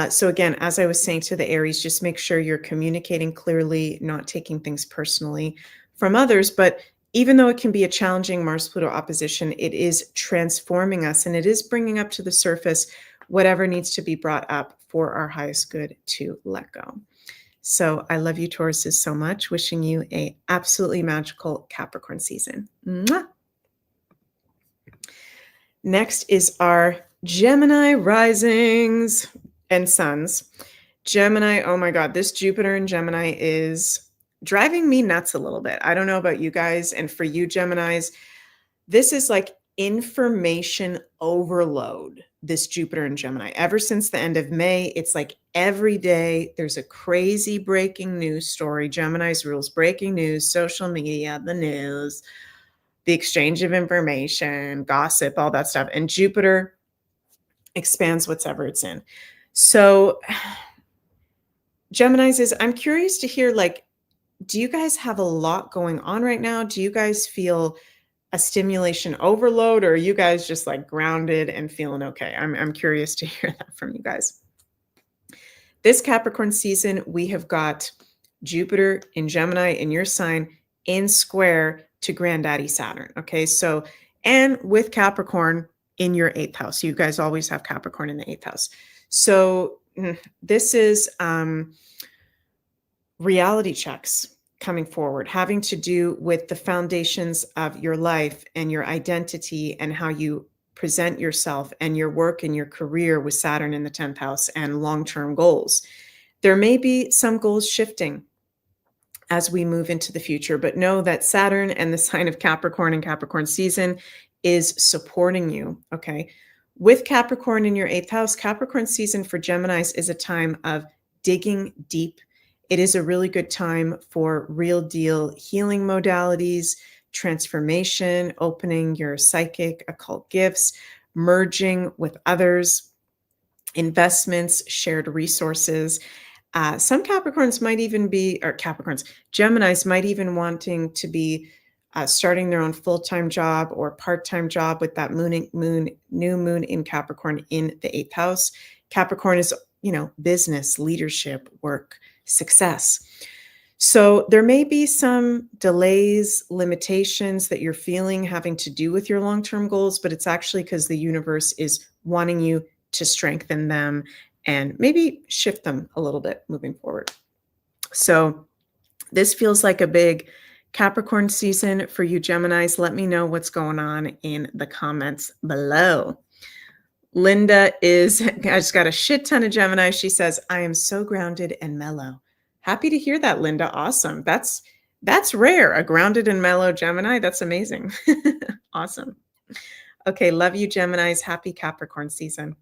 So, again, as I was saying to the Aries, just make sure you're communicating clearly, not taking things personally from others. But even though it can be a challenging Mars-Pluto opposition, it is transforming us and it is bringing up to the surface whatever needs to be brought up for our highest good to let go. So I love you, Tauruses, so much. Wishing you a absolutely magical Capricorn season. Mwah! Next is our Gemini risings and suns. Gemini, oh my God, this Jupiter in Gemini is driving me nuts a little bit. I don't know about you guys. And for you, Geminis, this is like information overload, this Jupiter in Gemini. Ever since the end of May, it's like every day there's a crazy breaking news story. Gemini's rules breaking news, social media, the news, the exchange of information, gossip, all that stuff. And Jupiter expands whatever it's in. So Geminis is, I'm curious to hear, like, do you guys have a lot going on right now? Do you guys feel a stimulation overload, or are you guys just like grounded and feeling okay? I'm curious to hear that from you guys. This Capricorn season, we have got Jupiter in Gemini in your sign in square to Granddaddy Saturn. Okay, so, and with Capricorn in your eighth house. You guys always have Capricorn in the eighth house. So this is reality checks coming forward, having to do with the foundations of your life and your identity and how you present yourself and your work and your career with Saturn in the 10th house and long-term goals. There may be some goals shifting as we move into the future, but know that Saturn and the sign of Capricorn and Capricorn season is supporting you. Okay. With Capricorn in your eighth house, Capricorn season for Geminis is a time of digging deep. It is a really good time for real deal healing modalities, transformation, opening your psychic occult gifts, merging with others, investments, shared resources. Some Capricorns might even be, or Geminis might even wanting to be starting their own full-time job or part-time job with that new moon in Capricorn in the eighth house. Capricorn is, business, leadership, work, success. So there may be some delays, limitations that you're feeling having to do with your long-term goals, but it's actually because the universe is wanting you to strengthen them and maybe shift them a little bit moving forward. So this feels like a big Capricorn season for you Geminis. Let me know what's going on in the comments below. Linda I just got a shit ton of Gemini. She says, I am so grounded and mellow. Happy to hear that, Linda. Awesome. That's rare. A grounded and mellow Gemini. That's amazing. Awesome. Okay. Love you, Geminis. Happy Capricorn season.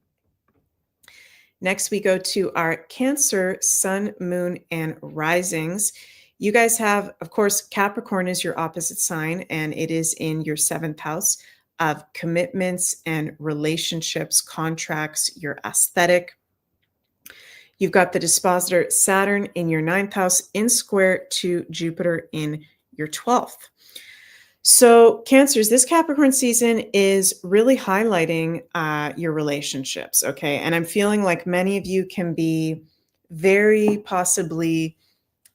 Next, we go to our Cancer, Sun, Moon, and Risings. You guys have, of course, Capricorn is your opposite sign, and it is in your seventh house of commitments and relationships, contracts, your aesthetic. You've got the dispositor Saturn in your ninth house in square to Jupiter in your 12th. So Cancers, this Capricorn season is really highlighting your relationships, okay? And I'm feeling like many of you can be very possibly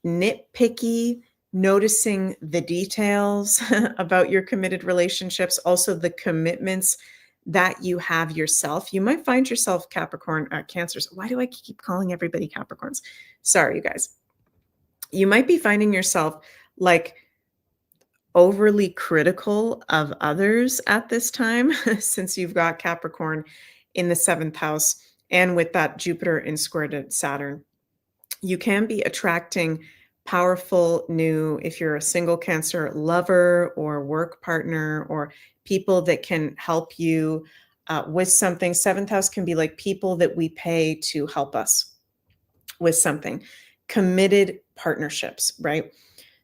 nitpicky, noticing the details about your committed relationships, also the commitments that you have yourself. You might find yourself Cancers. Why do I keep calling everybody Capricorns? Sorry, you guys. You might be finding yourself like overly critical of others at this time, since you've got Capricorn in the seventh house and with that Jupiter in square to Saturn. You can be attracting powerful new, if you're a single Cancer, lover or work partner or people that can help you with something. Seventh house can be like people that we pay to help us. with something. Committed partnerships, right?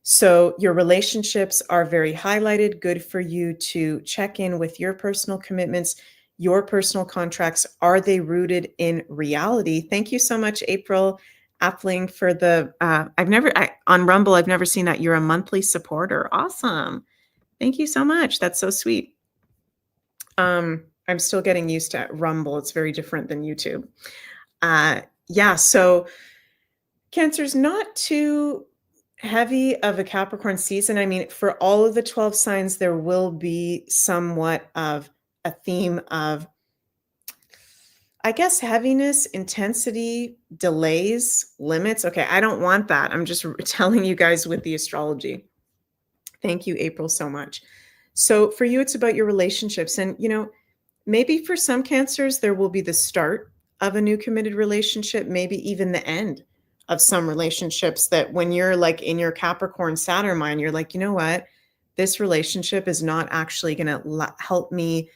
So your relationships are very highlighted. Good for you to check in with your personal commitments, your personal contracts. Are they rooted in reality? Thank you so much, April Appling, for the. On Rumble, I've never seen that. You're a monthly supporter. Awesome. Thank you so much. That's so sweet. I'm still getting used to Rumble. It's very different than YouTube. Yeah, so Cancer's not too heavy of a Capricorn season. I mean, for all of the 12 signs, there will be somewhat of a theme of, I guess, heaviness, intensity, delays, limits. Okay, I don't want that. I'm just telling you guys with the astrology. Thank you, April, so much. So for you, it's about your relationships. And, maybe for some Cancers, there will be the start of a new committed relationship, maybe even the end of some relationships, that when you're like in your Capricorn Saturn mind, you're like, you know what? This relationship is not actually going to help me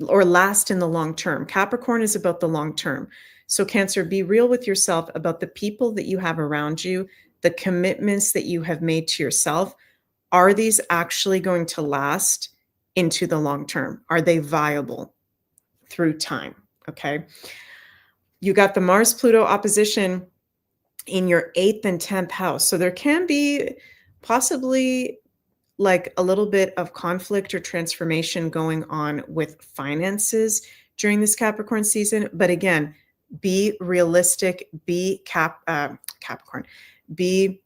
or last in the long term. Capricorn is about the long term. So Cancer, be real with yourself about the people that you have around you, the commitments that you have made to yourself. Are these actually going to last into the long term? Are they viable through time? Okay. You got the Mars-Pluto opposition in your 8th and 10th house. So there can be possibly like a little bit of conflict or transformation going on with finances during this Capricorn season. But again, be realistic, be Capricorn, be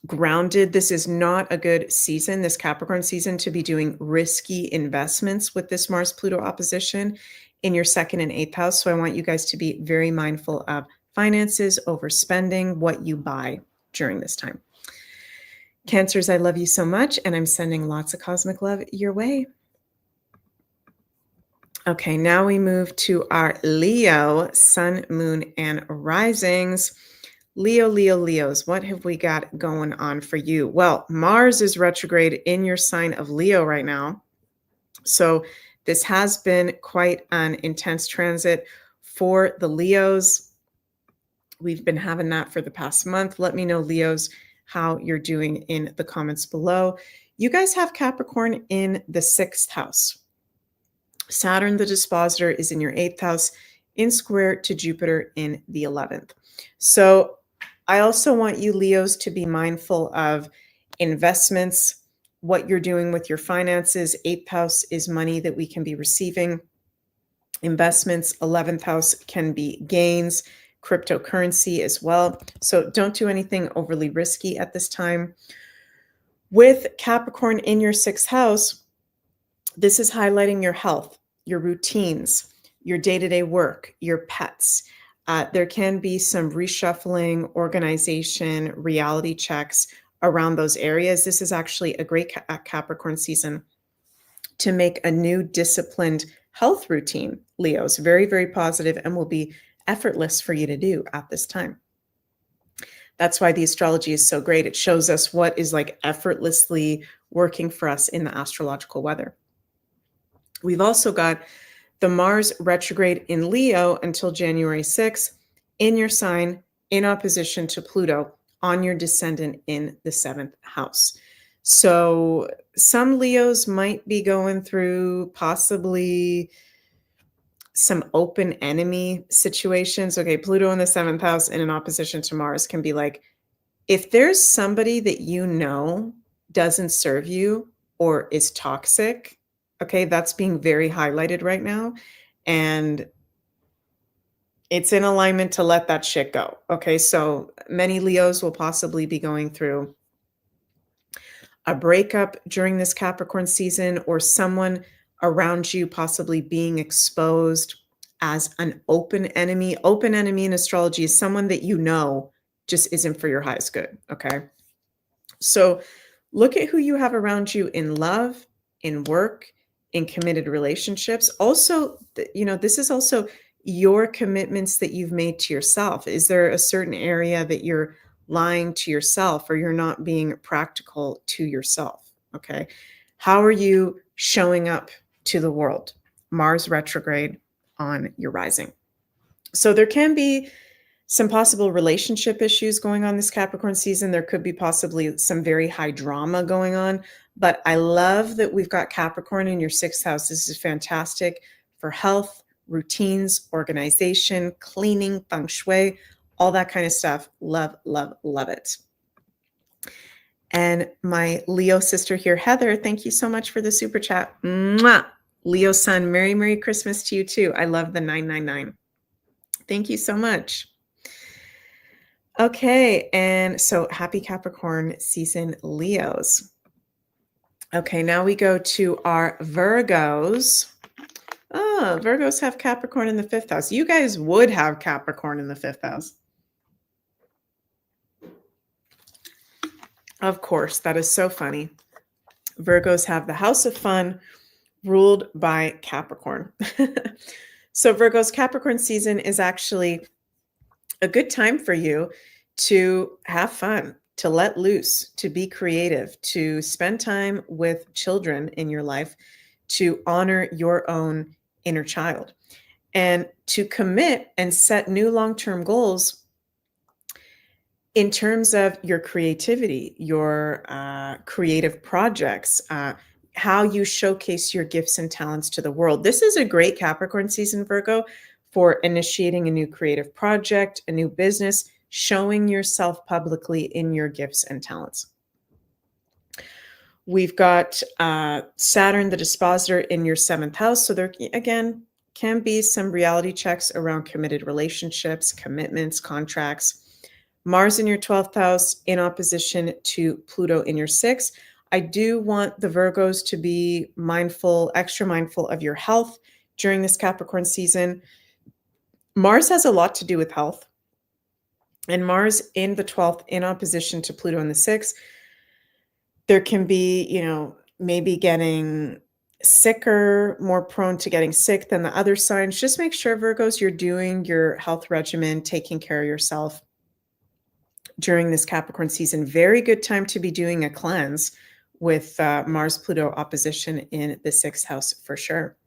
grounded. This is not a good season, this Capricorn season, to be doing risky investments with this Mars-Pluto opposition in your 2nd and 8th house. So I want you guys to be very mindful of finances, overspending, what you buy during this time. Cancers, I love you so much, and I'm sending lots of cosmic love your way. Okay, now we move to our Leo, Sun, Moon, and Risings. Leos, what have we got going on for you? Well, Mars is retrograde in your sign of Leo right now. So this has been quite an intense transit for the Leos. We've been having that for the past month. Let me know, Leos, how you're doing in the comments below. You guys have Capricorn in the 6th house. Saturn, the dispositor, is in your 8th house, in square to Jupiter in the 11th. So I also want you, Leos, to be mindful of investments, what you're doing with your finances. 8th house is money that we can be receiving. Investments, 11th house can be gains, cryptocurrency as well. So don't do anything overly risky at this time. With Capricorn in your 6th house, this is highlighting your health, your routines, your day-to-day work, your pets. There can be some reshuffling, organization, reality checks around those areas. This is actually a great Capricorn season to make a new disciplined health routine, Leos. Very, very positive and will be effortless for you to do at this time. That's why the astrology is so great. It shows us what is like effortlessly working for us in the astrological weather. We've also got the Mars retrograde in Leo until January 6th in your sign, in opposition to Pluto on your descendant in the 7th house. So some Leos might be going through possibly some open enemy situations. Okay, Pluto in the 7th house in an opposition to Mars can be like, if there's somebody that you know doesn't serve you or is toxic, okay, that's being very highlighted right now. And it's in alignment to let that shit go. Okay, so many Leos will possibly be going through a breakup during this Capricorn season, or someone around you possibly being exposed as an open enemy. Open enemy in astrology is someone that you know just isn't for your highest good. Okay, so look at who you have around you in love, in work, in committed relationships. Also, this is also your commitments that you've made to yourself. Is there a certain area that you're lying to yourself, or you're not being practical to yourself? Okay. How are you showing up to the world? Mars retrograde on your rising. So there can be Some possible relationship issues going on this Capricorn season. There could be possibly some very high drama going on, but I love that we've got Capricorn in your sixth house. This is fantastic for health, routines, organization, cleaning, feng shui, all that kind of stuff. Love, love, love it. And my Leo sister here, Heather, thank you so much for the super chat. Mwah! Leo sun, Merry, Merry Christmas to you too. I love the 999. Thank you so much. Okay, and so happy Capricorn season, Leos. Okay, now we go to our Virgos. Oh, Virgos have Capricorn in the fifth house. You guys would have Capricorn in the fifth house. Of course, that is so funny. Virgos have the house of fun ruled by Capricorn. So Virgos, Capricorn season is actually a good time for you to have fun, to let loose, to be creative, to spend time with children in your life, to honor your own inner child, and to commit and set new long-term goals in terms of your creativity, your creative projects, how you showcase your gifts and talents to the world. This is a great Capricorn season, Virgo, for initiating a new creative project, a new business, showing yourself publicly in your gifts and talents. We've got Saturn, the dispositor, in your seventh house. So there, again, can be some reality checks around committed relationships, commitments, contracts. Mars in your 12th house in opposition to Pluto in your sixth. I do want the Virgos to be mindful, extra mindful of your health during this Capricorn season. Mars has a lot to do with health. And Mars in the 12th in opposition to Pluto in the sixth, there can be, maybe getting sicker, more prone to getting sick than the other signs. Just make sure, Virgos, you're doing your health regimen, taking care of yourself during this Capricorn season. Very good time to be doing a cleanse with Mars-Pluto opposition in the sixth house for sure.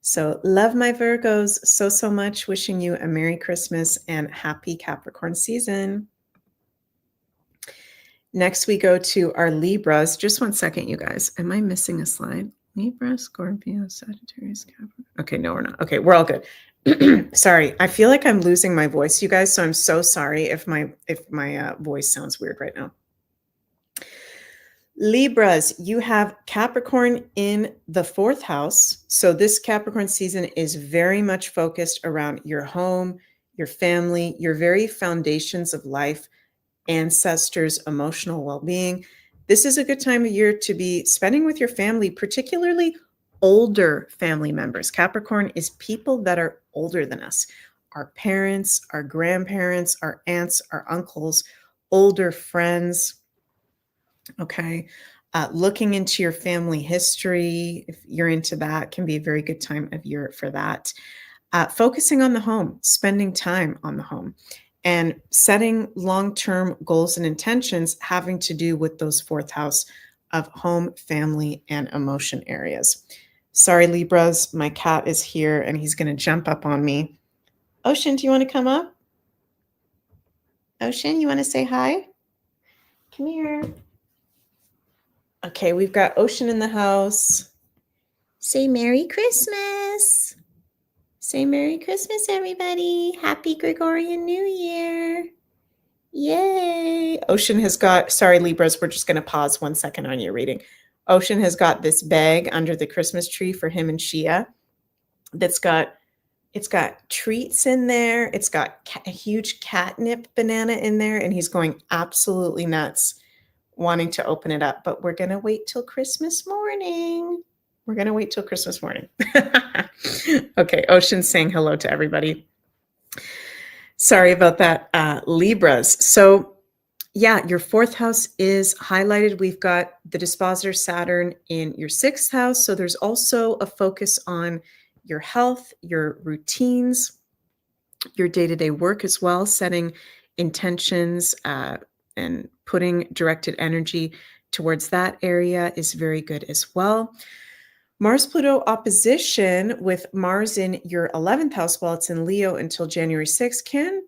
So love my Virgos so, so much. Wishing you a Merry Christmas and happy Capricorn season. Next, we go to our Libras. Just one second, you guys. Am I missing a slide? Libra, Scorpio, Sagittarius, Capricorn. Okay, no, we're not. Okay, we're all good. Sorry, I feel like I'm losing my voice, you guys. So I'm so sorry if my voice sounds weird right now. Libras, you have Capricorn in the fourth house. So this Capricorn season is very much focused around your home, your family, your very foundations of life, ancestors, emotional well-being. This is a good time of year to be spending with your family, particularly older family members. Capricorn is people that are older than us, our parents, our grandparents, our aunts, our uncles, older friends. Okay. Looking into your family history, if you're into that, can be a very good time of year for that. Focusing on the home, spending time on the home, and setting long-term goals and intentions having to do with those fourth house of home, family, and emotion areas. Sorry, Libras, my cat is here and he's going to jump up on me. Ocean, do you want to come up? Ocean, you want to say hi? Come here. Okay, we've got Ocean in the house. Say Merry Christmas. Say Merry Christmas, everybody. Happy Gregorian New Year. Yay. Ocean has got, sorry, Libras, we're just going to pause 1 second on your reading. Ocean has got this bag under the Christmas tree for him and Shia it's got treats in there. It's got a huge catnip banana in there, and he's going absolutely nuts wanting to open it up. But we're going to wait till Christmas morning. We're going to wait till Christmas morning. Okay, Ocean's saying hello to everybody. Sorry about that, Libras. So yeah, your fourth house is highlighted. We've got the dispositor Saturn in your sixth house. So there's also a focus on your health, your routines, your day-to-day work as well, setting intentions and putting directed energy towards that area is very good as well. Mars-Pluto opposition with Mars in your 11th house while it's in Leo until January 6th can,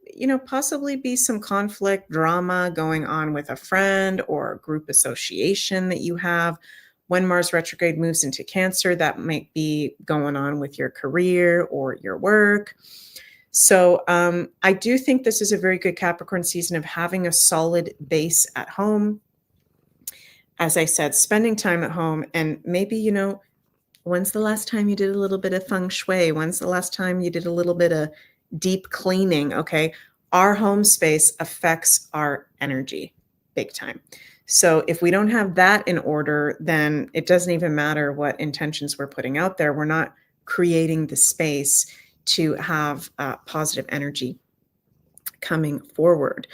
possibly be some conflict, drama going on with a friend or a group association that you have. When Mars retrograde moves into Cancer, that might be going on with your career or your work. So I do think this is a very good Capricorn season of having a solid base at home. As I said, spending time at home, and maybe, when's the last time you did a little bit of feng shui? When's the last time you did a little bit of deep cleaning? Okay. Our home space affects our energy big time. So if we don't have that in order, then it doesn't even matter what intentions we're putting out there. We're not creating the space to have positive energy coming forward.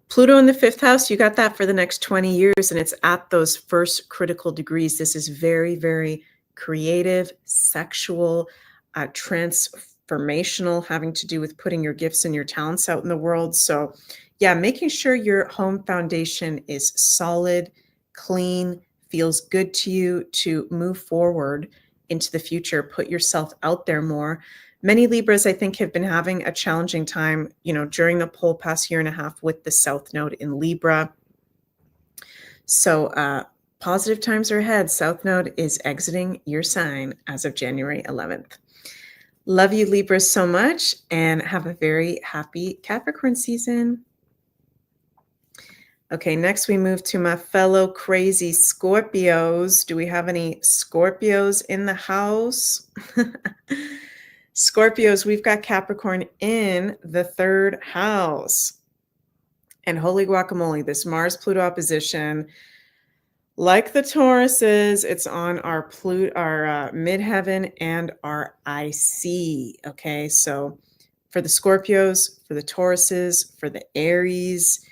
Pluto in the 5th house, you got that for the next 20 years, and it's at those first critical degrees. This is very, very creative, sexual, transformational, having to do with putting your gifts and your talents out in the world. So yeah, making sure your home foundation is solid, clean, feels good to you to move forward into the future, put yourself out there more. Many Libras, I think, have been having a challenging time, during the whole past year and a half with the South Node in Libra. So positive times are ahead. South Node is exiting your sign as of January 11th. Love you, Libras, so much, and have a very happy Capricorn season. Okay, next we move to my fellow crazy Scorpios. Do we have any Scorpios in the house? Scorpios, we've got Capricorn in the 3rd house. And holy guacamole, this Mars-Pluto opposition, like the Tauruses, it's on our midheaven and our IC. Okay, so for the Scorpios, for the Tauruses, for the Aries,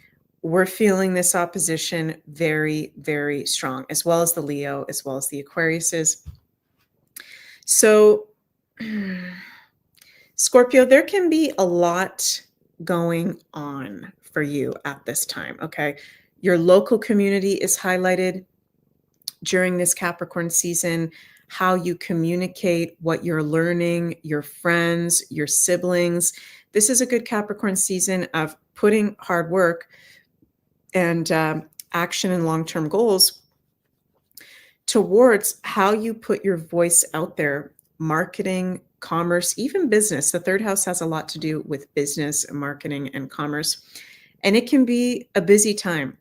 we're feeling this opposition very, very strong, as well as the Leo, as well as the Aquariuses. So Scorpio, there can be a lot going on for you at this time, okay? Your local community is highlighted during this Capricorn season, how you communicate, what you're learning, your friends, your siblings. This is a good Capricorn season of putting hard work and action and long-term goals towards how you put your voice out there, marketing, commerce, even business. The 3rd house has a lot to do with business, marketing, and commerce. And it can be a busy time.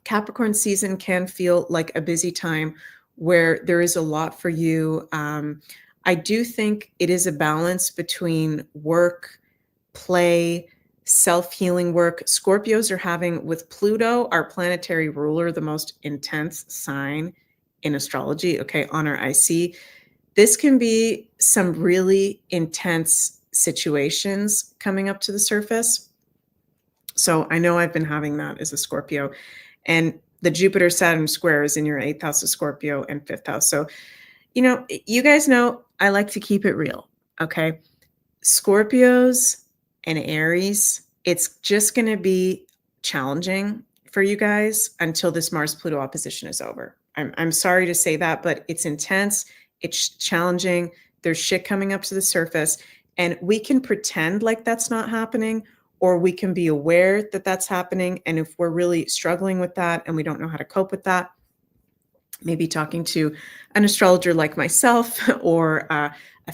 Capricorn season can feel like a busy time where there is a lot for you. I do think it is a balance between work, play, self-healing work. Scorpios are having, with Pluto, our planetary ruler, the most intense sign in astrology, okay, on our IC. This can be some really intense situations coming up to the surface. So I know I've been having that as a Scorpio. And the Jupiter-Saturn square is in your 8th house of Scorpio and 5th house. So, you guys know I like to keep it real, okay? Scorpios and Aries, it's just going to be challenging for you guys until this Mars-Pluto opposition is over. I'm sorry to say that, but it's intense. It's challenging. There's shit coming up to the surface, and we can pretend like that's not happening, or we can be aware that that's happening. And if we're really struggling with that and we don't know how to cope with that, maybe talking to an astrologer like myself, or a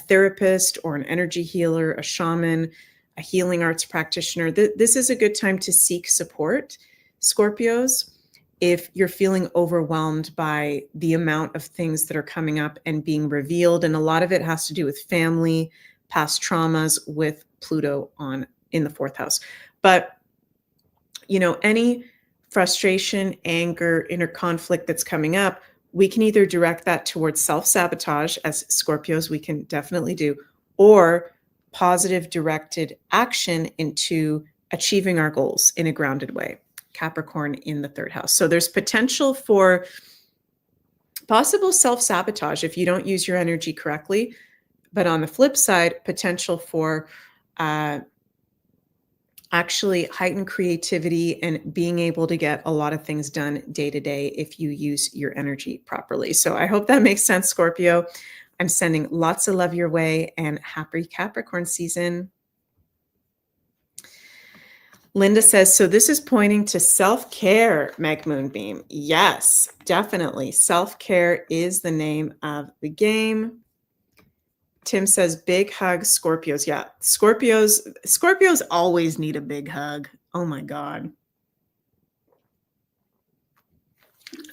therapist, or an energy healer, a shaman, a healing arts practitioner. This is a good time to seek support, Scorpios, if you're feeling overwhelmed by the amount of things that are coming up and being revealed. And a lot of it has to do with family, past traumas with Pluto in the 4th house. But, any frustration, anger, inner conflict that's coming up, we can either direct that towards self-sabotage, as Scorpios we can definitely do, or positive directed action into achieving our goals in a grounded way. Capricorn in the 3rd house. So there's potential for possible self-sabotage if you don't use your energy correctly. But on the flip side, potential for actually heighten creativity and being able to get a lot of things done day to day if you use your energy properly. So I hope that makes sense, Scorpio. I'm sending lots of love your way and happy Capricorn season. Linda says, so this is pointing to self-care, Meg Moonbeam. Yes, definitely. Self-care is the name of the game. Tim says, big hug, Scorpios. Yeah, Scorpios always need a big hug. Oh my God.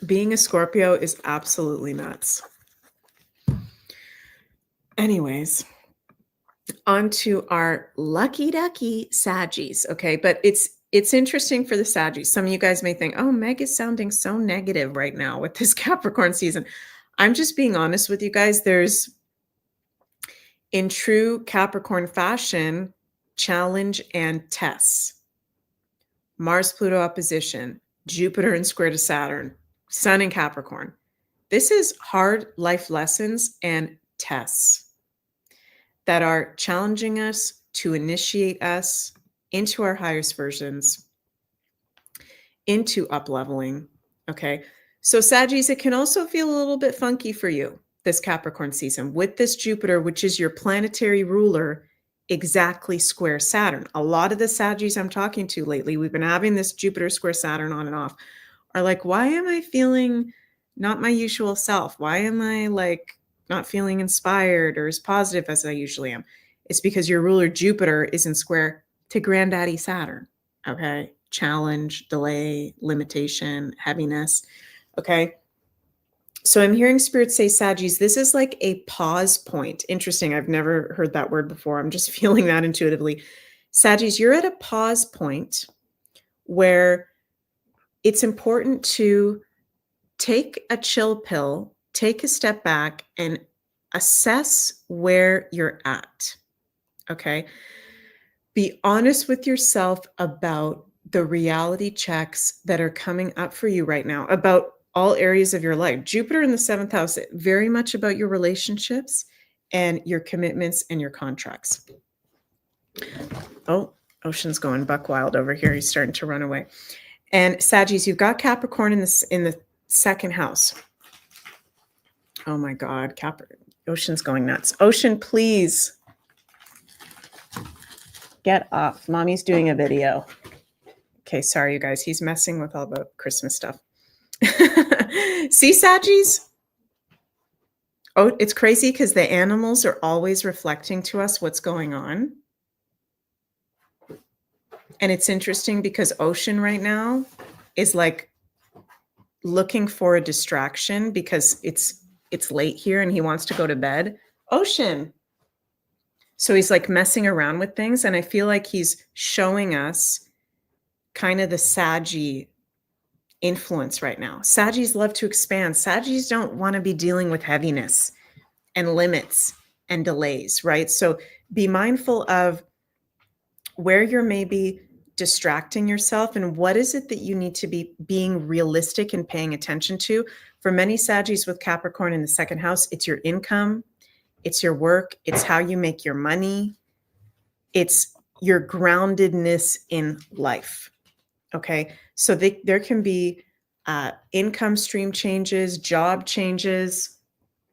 Being a Scorpio is absolutely nuts. Anyways, on to our lucky ducky Saggies. Okay, but it's interesting for the Saggies. Some of you guys may think, oh, Meg is sounding so negative right now with this Capricorn season. I'm just being honest with you guys. There's, in true Capricorn fashion, challenge and tests. Mars-Pluto opposition, Jupiter and square to Saturn, Sun in Capricorn. This is hard life lessons and tests that are challenging us to initiate us into our highest versions, into up-leveling, okay? So Saggies, it can also feel a little bit funky for you this Capricorn season with this Jupiter, which is your planetary ruler, exactly square Saturn. A lot of the Saggies I'm talking to lately, we've been having this Jupiter square Saturn on and off, are like, why am I feeling not my usual self? Why am I like not feeling inspired or as positive as I usually am? It's because your ruler Jupiter is in square to Granddaddy Saturn. Okay. Challenge, delay, limitation, heaviness. Okay. So I'm hearing Spirit say, Saggies, this is like a pause point. Interesting. I've never heard that word before. I'm just feeling that intuitively. Saggies, you're at a pause point where it's important to take a chill pill, take a step back, and assess where you're at. Okay. Be honest with yourself about the reality checks that are coming up for you right now, about all areas of your life. Jupiter in the 7th house, very much about your relationships and your commitments and your contracts. Oh, Ocean's going buck wild over here. He's starting to run away. And Saggies, you've got Capricorn in the 2nd house. Oh my God, Ocean's going nuts. Ocean, please get off. Mommy's doing a video. Okay, sorry, you guys. He's messing with all the Christmas stuff. See, Saggies? Oh, it's crazy because the animals are always reflecting to us what's going on. And it's interesting because Ocean right now is like looking for a distraction because it's late here and he wants to go to bed. Ocean. So he's like messing around with things. And I feel like he's showing us kind of the Saggy influence right now. Saggies love to expand. Saggies don't want to be dealing with heaviness and limits and delays, right? So be mindful of where you're maybe distracting yourself and what is it that you need to be being realistic and paying attention to. For many Saggies with Capricorn in the 2nd house, it's your income, it's your work, it's how you make your money, it's your groundedness in life. Okay, so there can be income stream changes, job changes.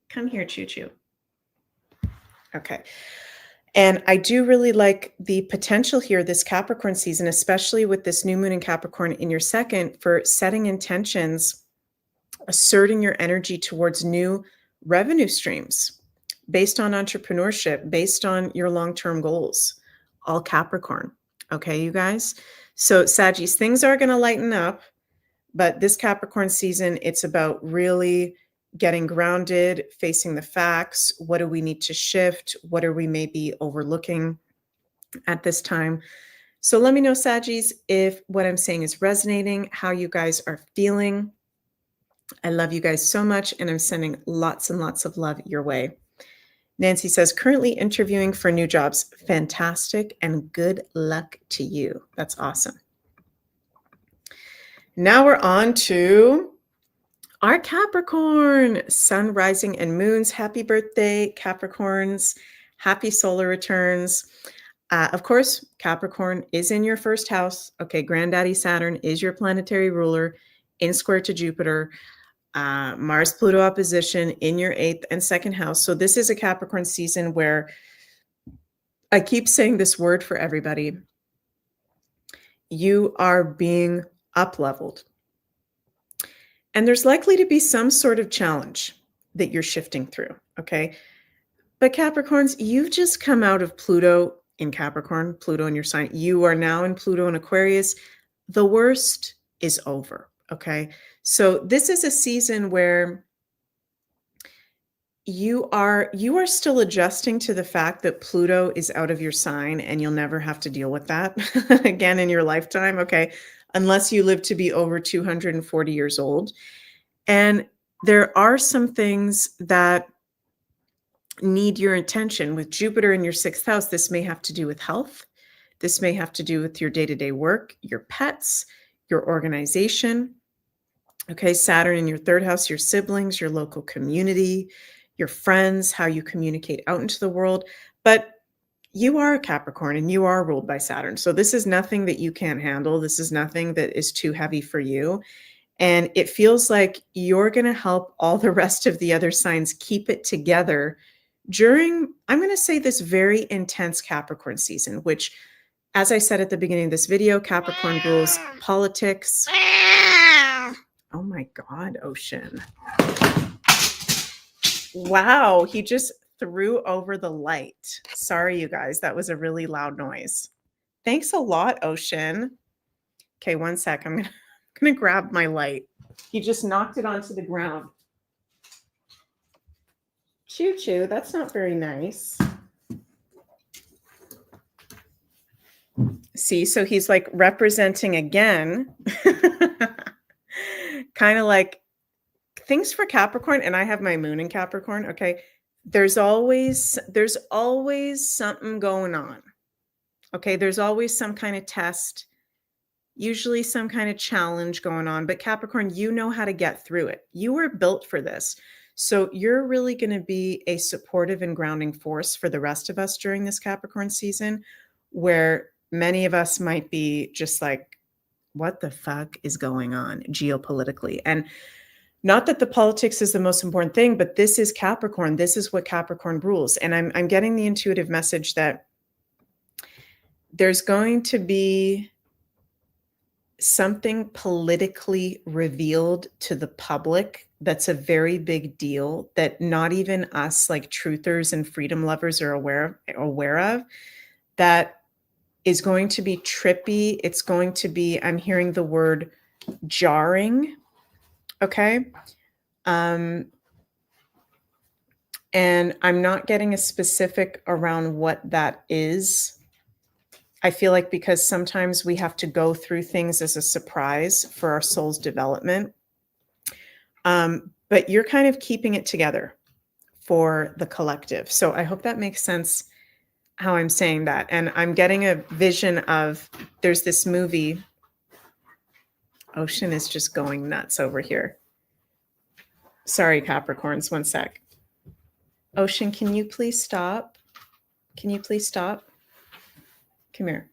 Come here, Choo Choo. Okay. And I do really like the potential here this Capricorn season, especially with this new moon in Capricorn in your 2nd, for setting intentions, asserting your energy towards new revenue streams based on entrepreneurship, based on your long-term goals, all Capricorn. Okay, you guys? So Saggies, things are going to lighten up, but this Capricorn season, it's about really getting grounded, facing the facts. What do we need to shift? What are we maybe overlooking at this time? So let me know, Saggies, if what I'm saying is resonating, how you guys are feeling. I love you guys so much, and I'm sending lots and lots of love your way. Nancy says, currently interviewing for new jobs. Fantastic, and good luck to you. That's awesome. Now we're on to our Capricorn, Sun, rising, and moons. Happy birthday, Capricorns. Happy solar returns. Of course, Capricorn is in your first house. Okay, Granddaddy Saturn is your planetary ruler in square to Jupiter. Mars-Pluto opposition in your 8th and 2nd house. So this is a Capricorn season where I keep saying this word for everybody. You are being up-leveled. And there's likely to be some sort of challenge that you're shifting through, okay? But Capricorns, you've just come out of Pluto in Capricorn, Pluto in your sign. You are now in Pluto in Aquarius. The worst is over, okay? So this is a season where you are still adjusting to the fact that Pluto is out of your sign and you'll never have to deal with that again in your lifetime, okay? Unless you live to be over 240 years old. And there are some things that need your attention. With Jupiter in your 6th house, this may have to do with health. This may have to do with your day-to-day work, your pets, your organization. Okay, Saturn in your 3rd house, your siblings, your local community, your friends, how you communicate out into the world. But you are a Capricorn and you are ruled by Saturn. So this is nothing that you can't handle. This is nothing that is too heavy for you. And it feels like you're going to help all the rest of the other signs keep it together during, I'm going to say, this very intense Capricorn season, which, as I said at the beginning of this video, Capricorn rules politics. Oh my God, Ocean. Wow, he just threw over the light. Sorry, you guys, that was a really loud noise. Thanks a lot, Ocean. Okay, one sec. I'm gonna grab my light. He just knocked it onto the ground. Choo choo, that's not very nice. See, so he's like representing again, kind of like things for Capricorn, and I have my moon in Capricorn, okay? There's always something going on. Okay, there's always some kind of test, usually some kind of challenge going on, but Capricorn, you know how to get through it. You were built for this. So you're really going to be a supportive and grounding force for the rest of us during this Capricorn season, where many of us might be just like, what the fuck is going on geopolitically? And not that the politics is the most important thing, but this is Capricorn. This is what Capricorn rules. And I'm getting the intuitive message that there's going to be something politically revealed to the public that's a very big deal that not even us, like truthers and freedom lovers, are aware of, that is going to be trippy. It's going to be, I'm hearing the word jarring. Okay. And I'm not getting a specific around what that is. I feel like because sometimes we have to go through things as a surprise for our soul's development. But you're kind of keeping it together for the collective. So I hope that makes sense how I'm saying that. And I'm getting a vision of, there's this movie. Ocean is just going nuts over here. Sorry, Capricorns, one sec. Ocean, can you please stop? Can you please stop? Come here.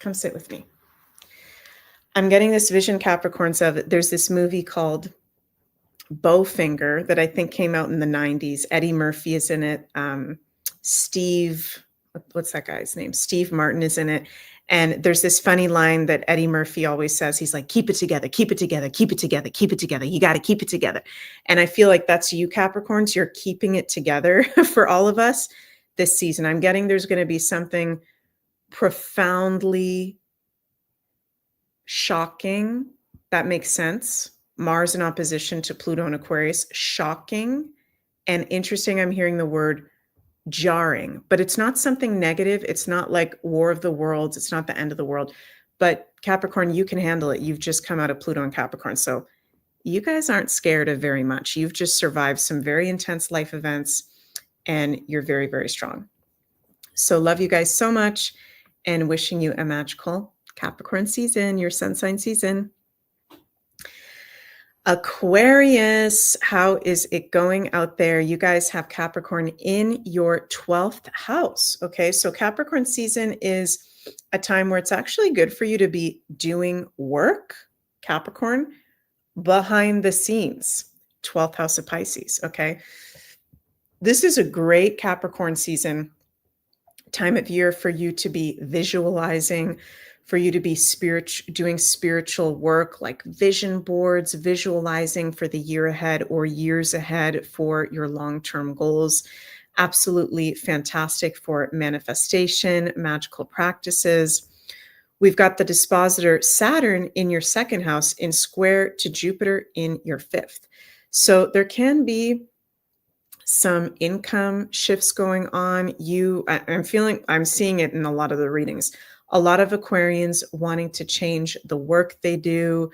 Come sit with me. I'm getting this vision, Capricorns, of, there's this movie called Bowfinger that I think came out in the 90s. Eddie Murphy is in it. What's that guy's name? Steve Martin is in it. And there's this funny line that Eddie Murphy always says. He's like, keep it together, keep it together, keep it together, keep it together. You got to keep it together. And I feel like that's you, Capricorns. You're keeping it together for all of us this season. I'm getting there's going to be something profoundly shocking. That makes sense. Mars in opposition to Pluto and Aquarius. Shocking and interesting. I'm hearing the word jarring, but it's not something negative. It's not like War of the Worlds. It's not the end of the world. But Capricorn, you can handle it. You've just come out of Pluto and Capricorn. So you guys aren't scared of very much. You've just survived some very intense life events and you're very, very strong. So love you guys so much and wishing you a magical Capricorn season, your sun sign season. Aquarius, how is it going out there? You guys have Capricorn in your 12th house. Okay, so Capricorn season is a time where it's actually good for you to be doing work, Capricorn, behind the scenes. 12th house of Pisces. Okay, this is a great Capricorn season, time of year for you to be visualizing, for you to be doing spiritual work like vision boards, visualizing for the year ahead or years ahead for your long-term goals. Absolutely fantastic for manifestation, magical practices. We've got the dispositor Saturn in your second house in square to Jupiter in your fifth. So there can be some income shifts going on. I'm seeing it in a lot of the readings. A lot of Aquarians wanting to change the work they do,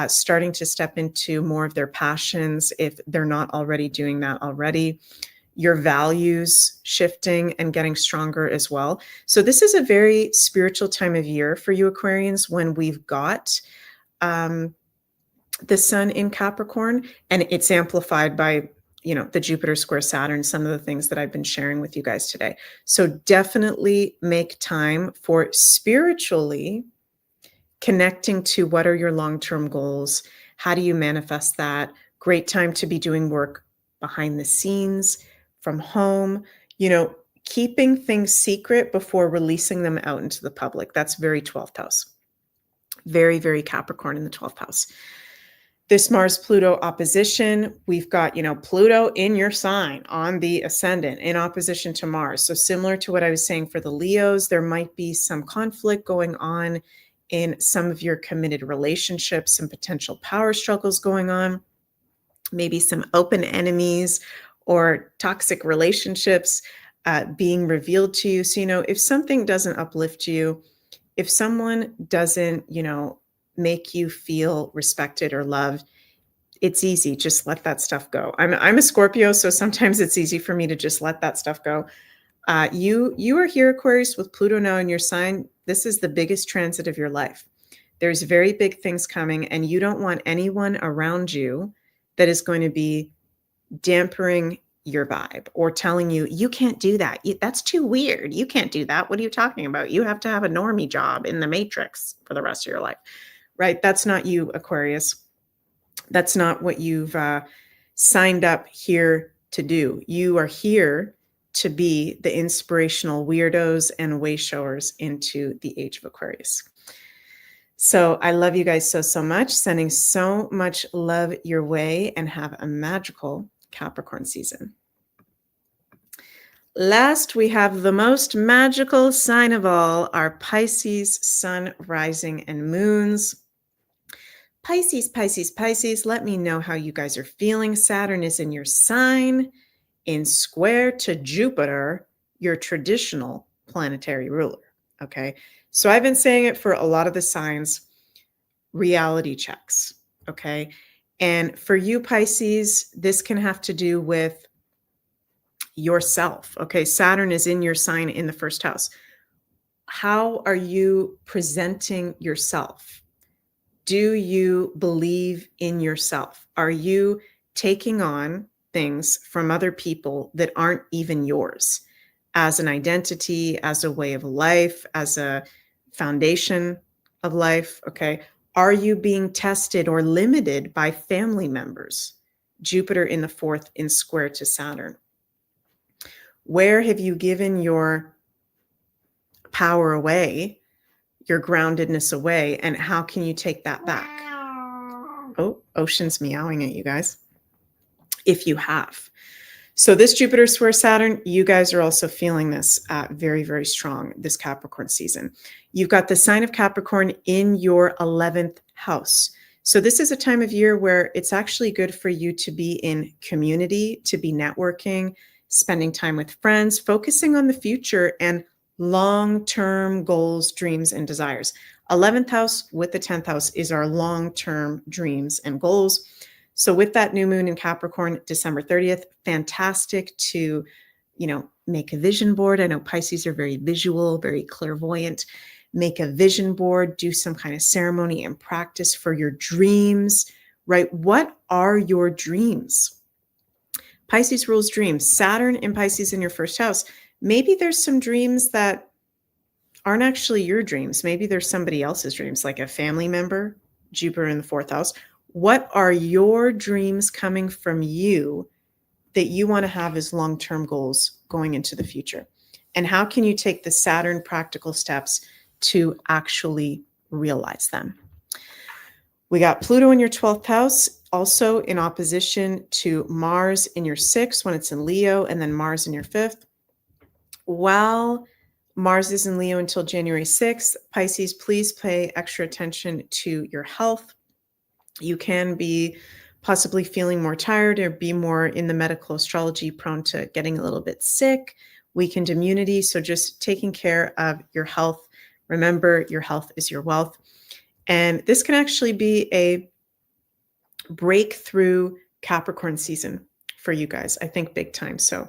starting to step into more of their passions if they're not already doing that already. Your values shifting and getting stronger as well. So this is a very spiritual time of year for you Aquarians when we've got the sun in Capricorn, and it's amplified by the Jupiter square Saturn, some of the things that I've been sharing with you guys today. So definitely make time for spiritually connecting to what are your long-term goals? How do you manifest that? Great time to be doing work behind the scenes, from home, keeping things secret before releasing them out into the public. That's very 12th house. Very, very Capricorn in the 12th house. This Mars-Pluto opposition, we've got, Pluto in your sign on the ascendant in opposition to Mars. So similar to what I was saying for the Leos, there might be some conflict going on in some of your committed relationships, some potential power struggles going on, maybe some open enemies or toxic relationships being revealed to you. So, if something doesn't uplift you, if someone doesn't, make you feel respected or loved, it's easy. Just let that stuff go. I'm a Scorpio, so sometimes it's easy for me to just let that stuff go. You are here, Aquarius, with Pluto now in your sign. This is the biggest transit of your life. There's very big things coming, and you don't want anyone around you that is going to be dampering your vibe or telling you, you can't do that. That's too weird. You can't do that. What are you talking about? You have to have a normie job in the matrix for the rest of your life, right? That's not you, Aquarius. That's not what you've signed up here to do. You are here to be the inspirational weirdos and way showers into the age of Aquarius. So I love you guys so, so much. Sending so much love your way, and have a magical Capricorn season. Last, we have the most magical sign of all, our Pisces sun, rising, and moons. Pisces, Pisces, Pisces, let me know how you guys are feeling. Saturn is in your sign in square to Jupiter, your traditional planetary ruler. Okay. So I've been saying it for a lot of the signs, reality checks. Okay. And for you, Pisces, this can have to do with yourself. Okay. Saturn is in your sign in the first house. How are you presenting yourself? Do you believe in yourself? Are you taking on things from other people that aren't even yours as an identity, as a way of life, as a foundation of life? Okay. Are you being tested or limited by family members? Jupiter in the fourth in square to Saturn. Where have you given your power away, your groundedness away, and how can you take that back? Oh, Ocean's meowing at you guys. If you have. So this Jupiter square Saturn, you guys are also feeling this very, very strong this Capricorn season. You've got the sign of Capricorn in your 11th house. So this is a time of year where it's actually good for you to be in community, to be networking, spending time with friends, focusing on the future and long-term goals, dreams, and desires. 11th house with the 10th house is our long-term dreams and goals. So with that new moon in Capricorn, December 30th, fantastic to, make a vision board. I know Pisces are very visual, very clairvoyant. Make a vision board, do some kind of ceremony and practice for your dreams, right? What are your dreams? Pisces rules dreams. Saturn in Pisces in your first house. Maybe there's some dreams that aren't actually your dreams. Maybe there's somebody else's dreams, like a family member, Jupiter in the fourth house. What are your dreams coming from you that you want to have as long-term goals going into the future? And how can you take the Saturn practical steps to actually realize them? We got Pluto in your 12th house, also in opposition to Mars in your 6th when it's in Leo, and then Mars in your 5th. While Mars is in Leo until January 6th, Pisces, please pay extra attention to your health. You can be possibly feeling more tired or be more in the medical astrology prone to getting a little bit sick, weakened immunity. So just taking care of your health. Remember, your health is your wealth. And this can actually be a breakthrough Capricorn season for you guys, I think big time. So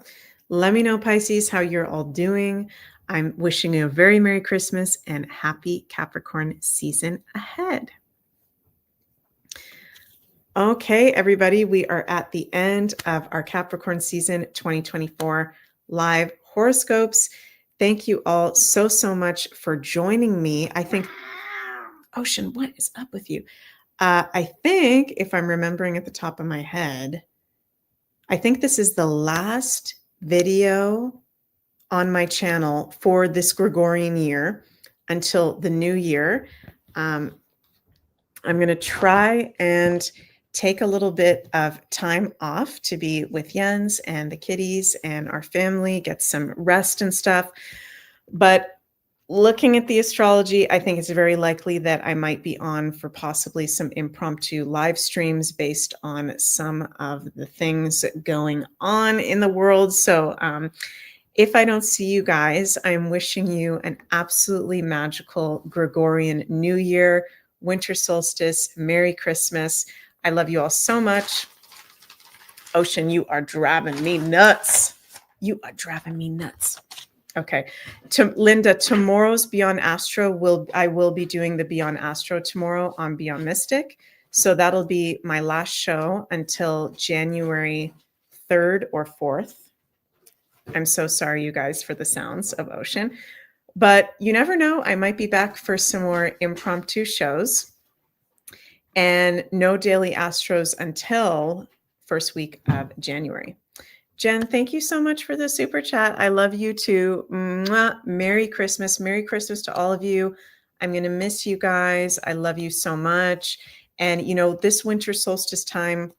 let me know, Pisces, how you're all doing. I'm wishing you a very Merry Christmas and happy Capricorn season ahead. Okay, everybody, we are at the end of our Capricorn season 2024 live horoscopes. Thank you all so, so much for joining me. I think, Ocean, what is up with you? I think, if I'm remembering at the top of my head, I think this is the last video on my channel for this Gregorian year until the new year. I'm going to try and take a little bit of time off to be with Jens and the kitties and our family, get some rest and stuff. But looking at the astrology, I think it's very likely that I might be on for possibly some impromptu live streams based on some of the things going on in the world. So if I don't see you guys, I'm wishing you an absolutely magical Gregorian New Year, winter solstice, Merry Christmas. I love you all so much. Ocean, you are driving me nuts. You are driving me nuts. Okay. Linda, tomorrow's Beyond Astro I will be doing the Beyond Astro tomorrow on Beyond Mystic. So that'll be my last show until January 3rd or 4th. I'm so sorry, you guys, for the sounds of Ocean. But you never know. I might be back for some more impromptu shows. And no daily Astros until first week of January. Jen, thank you so much for the super chat. I love you too. Mwah. Merry Christmas. Merry Christmas to all of you. I'm going to miss you guys. I love you so much. And, you know, this winter solstice time,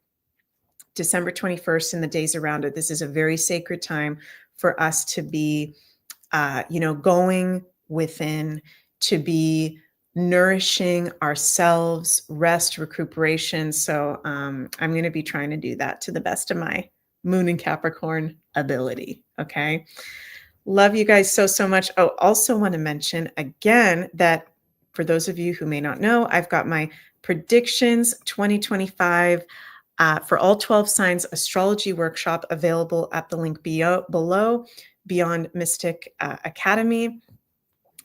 December 21st and the days around it, this is a very sacred time for us to be, going within, to be nourishing ourselves, rest, recuperation. So I'm going to be trying to do that to the best of my Moon and Capricorn ability. Okay. Love you guys so, so much. Oh, also want to mention again that for those of you who may not know, I've got my predictions 2025 for all 12 signs astrology workshop available at the link below, Beyond Mystic Academy.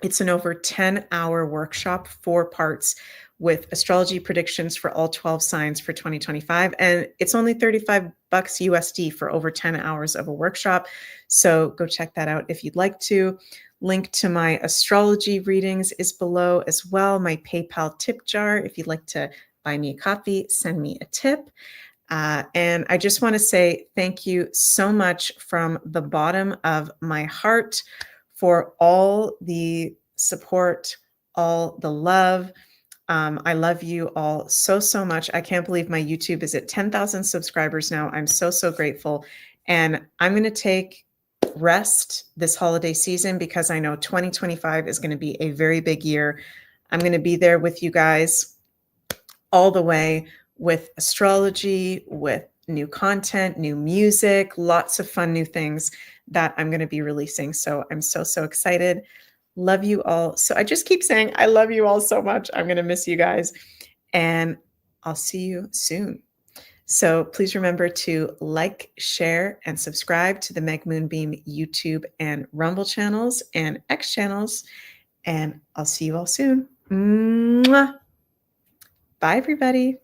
It's an over 10-hour workshop, 4 parts with astrology predictions for all 12 signs for 2025. And it's only $35 USD for over 10 hours of a workshop. So go check that out if you'd like to. Link to my astrology readings is below as well. My PayPal tip jar. If you'd like to buy me a coffee, send me a tip. And I just want to say thank you so much from the bottom of my heart for all the support, all the love. I love you all so, so much. I can't believe my YouTube is at 10,000 subscribers now. I'm so, so grateful. And I'm going to take rest this holiday season because I know 2025 is going to be a very big year. I'm going to be there with you guys all the way with astrology, with new content, new music, lots of fun new things that I'm going to be releasing. So I'm so, so excited. Love you all. So I just keep saying, I love you all so much. I'm going to miss you guys and I'll see you soon. So please remember to like, share, and subscribe to the Meg Moonbeam YouTube and Rumble channels and X channels. And I'll see you all soon. Mwah. Bye, everybody.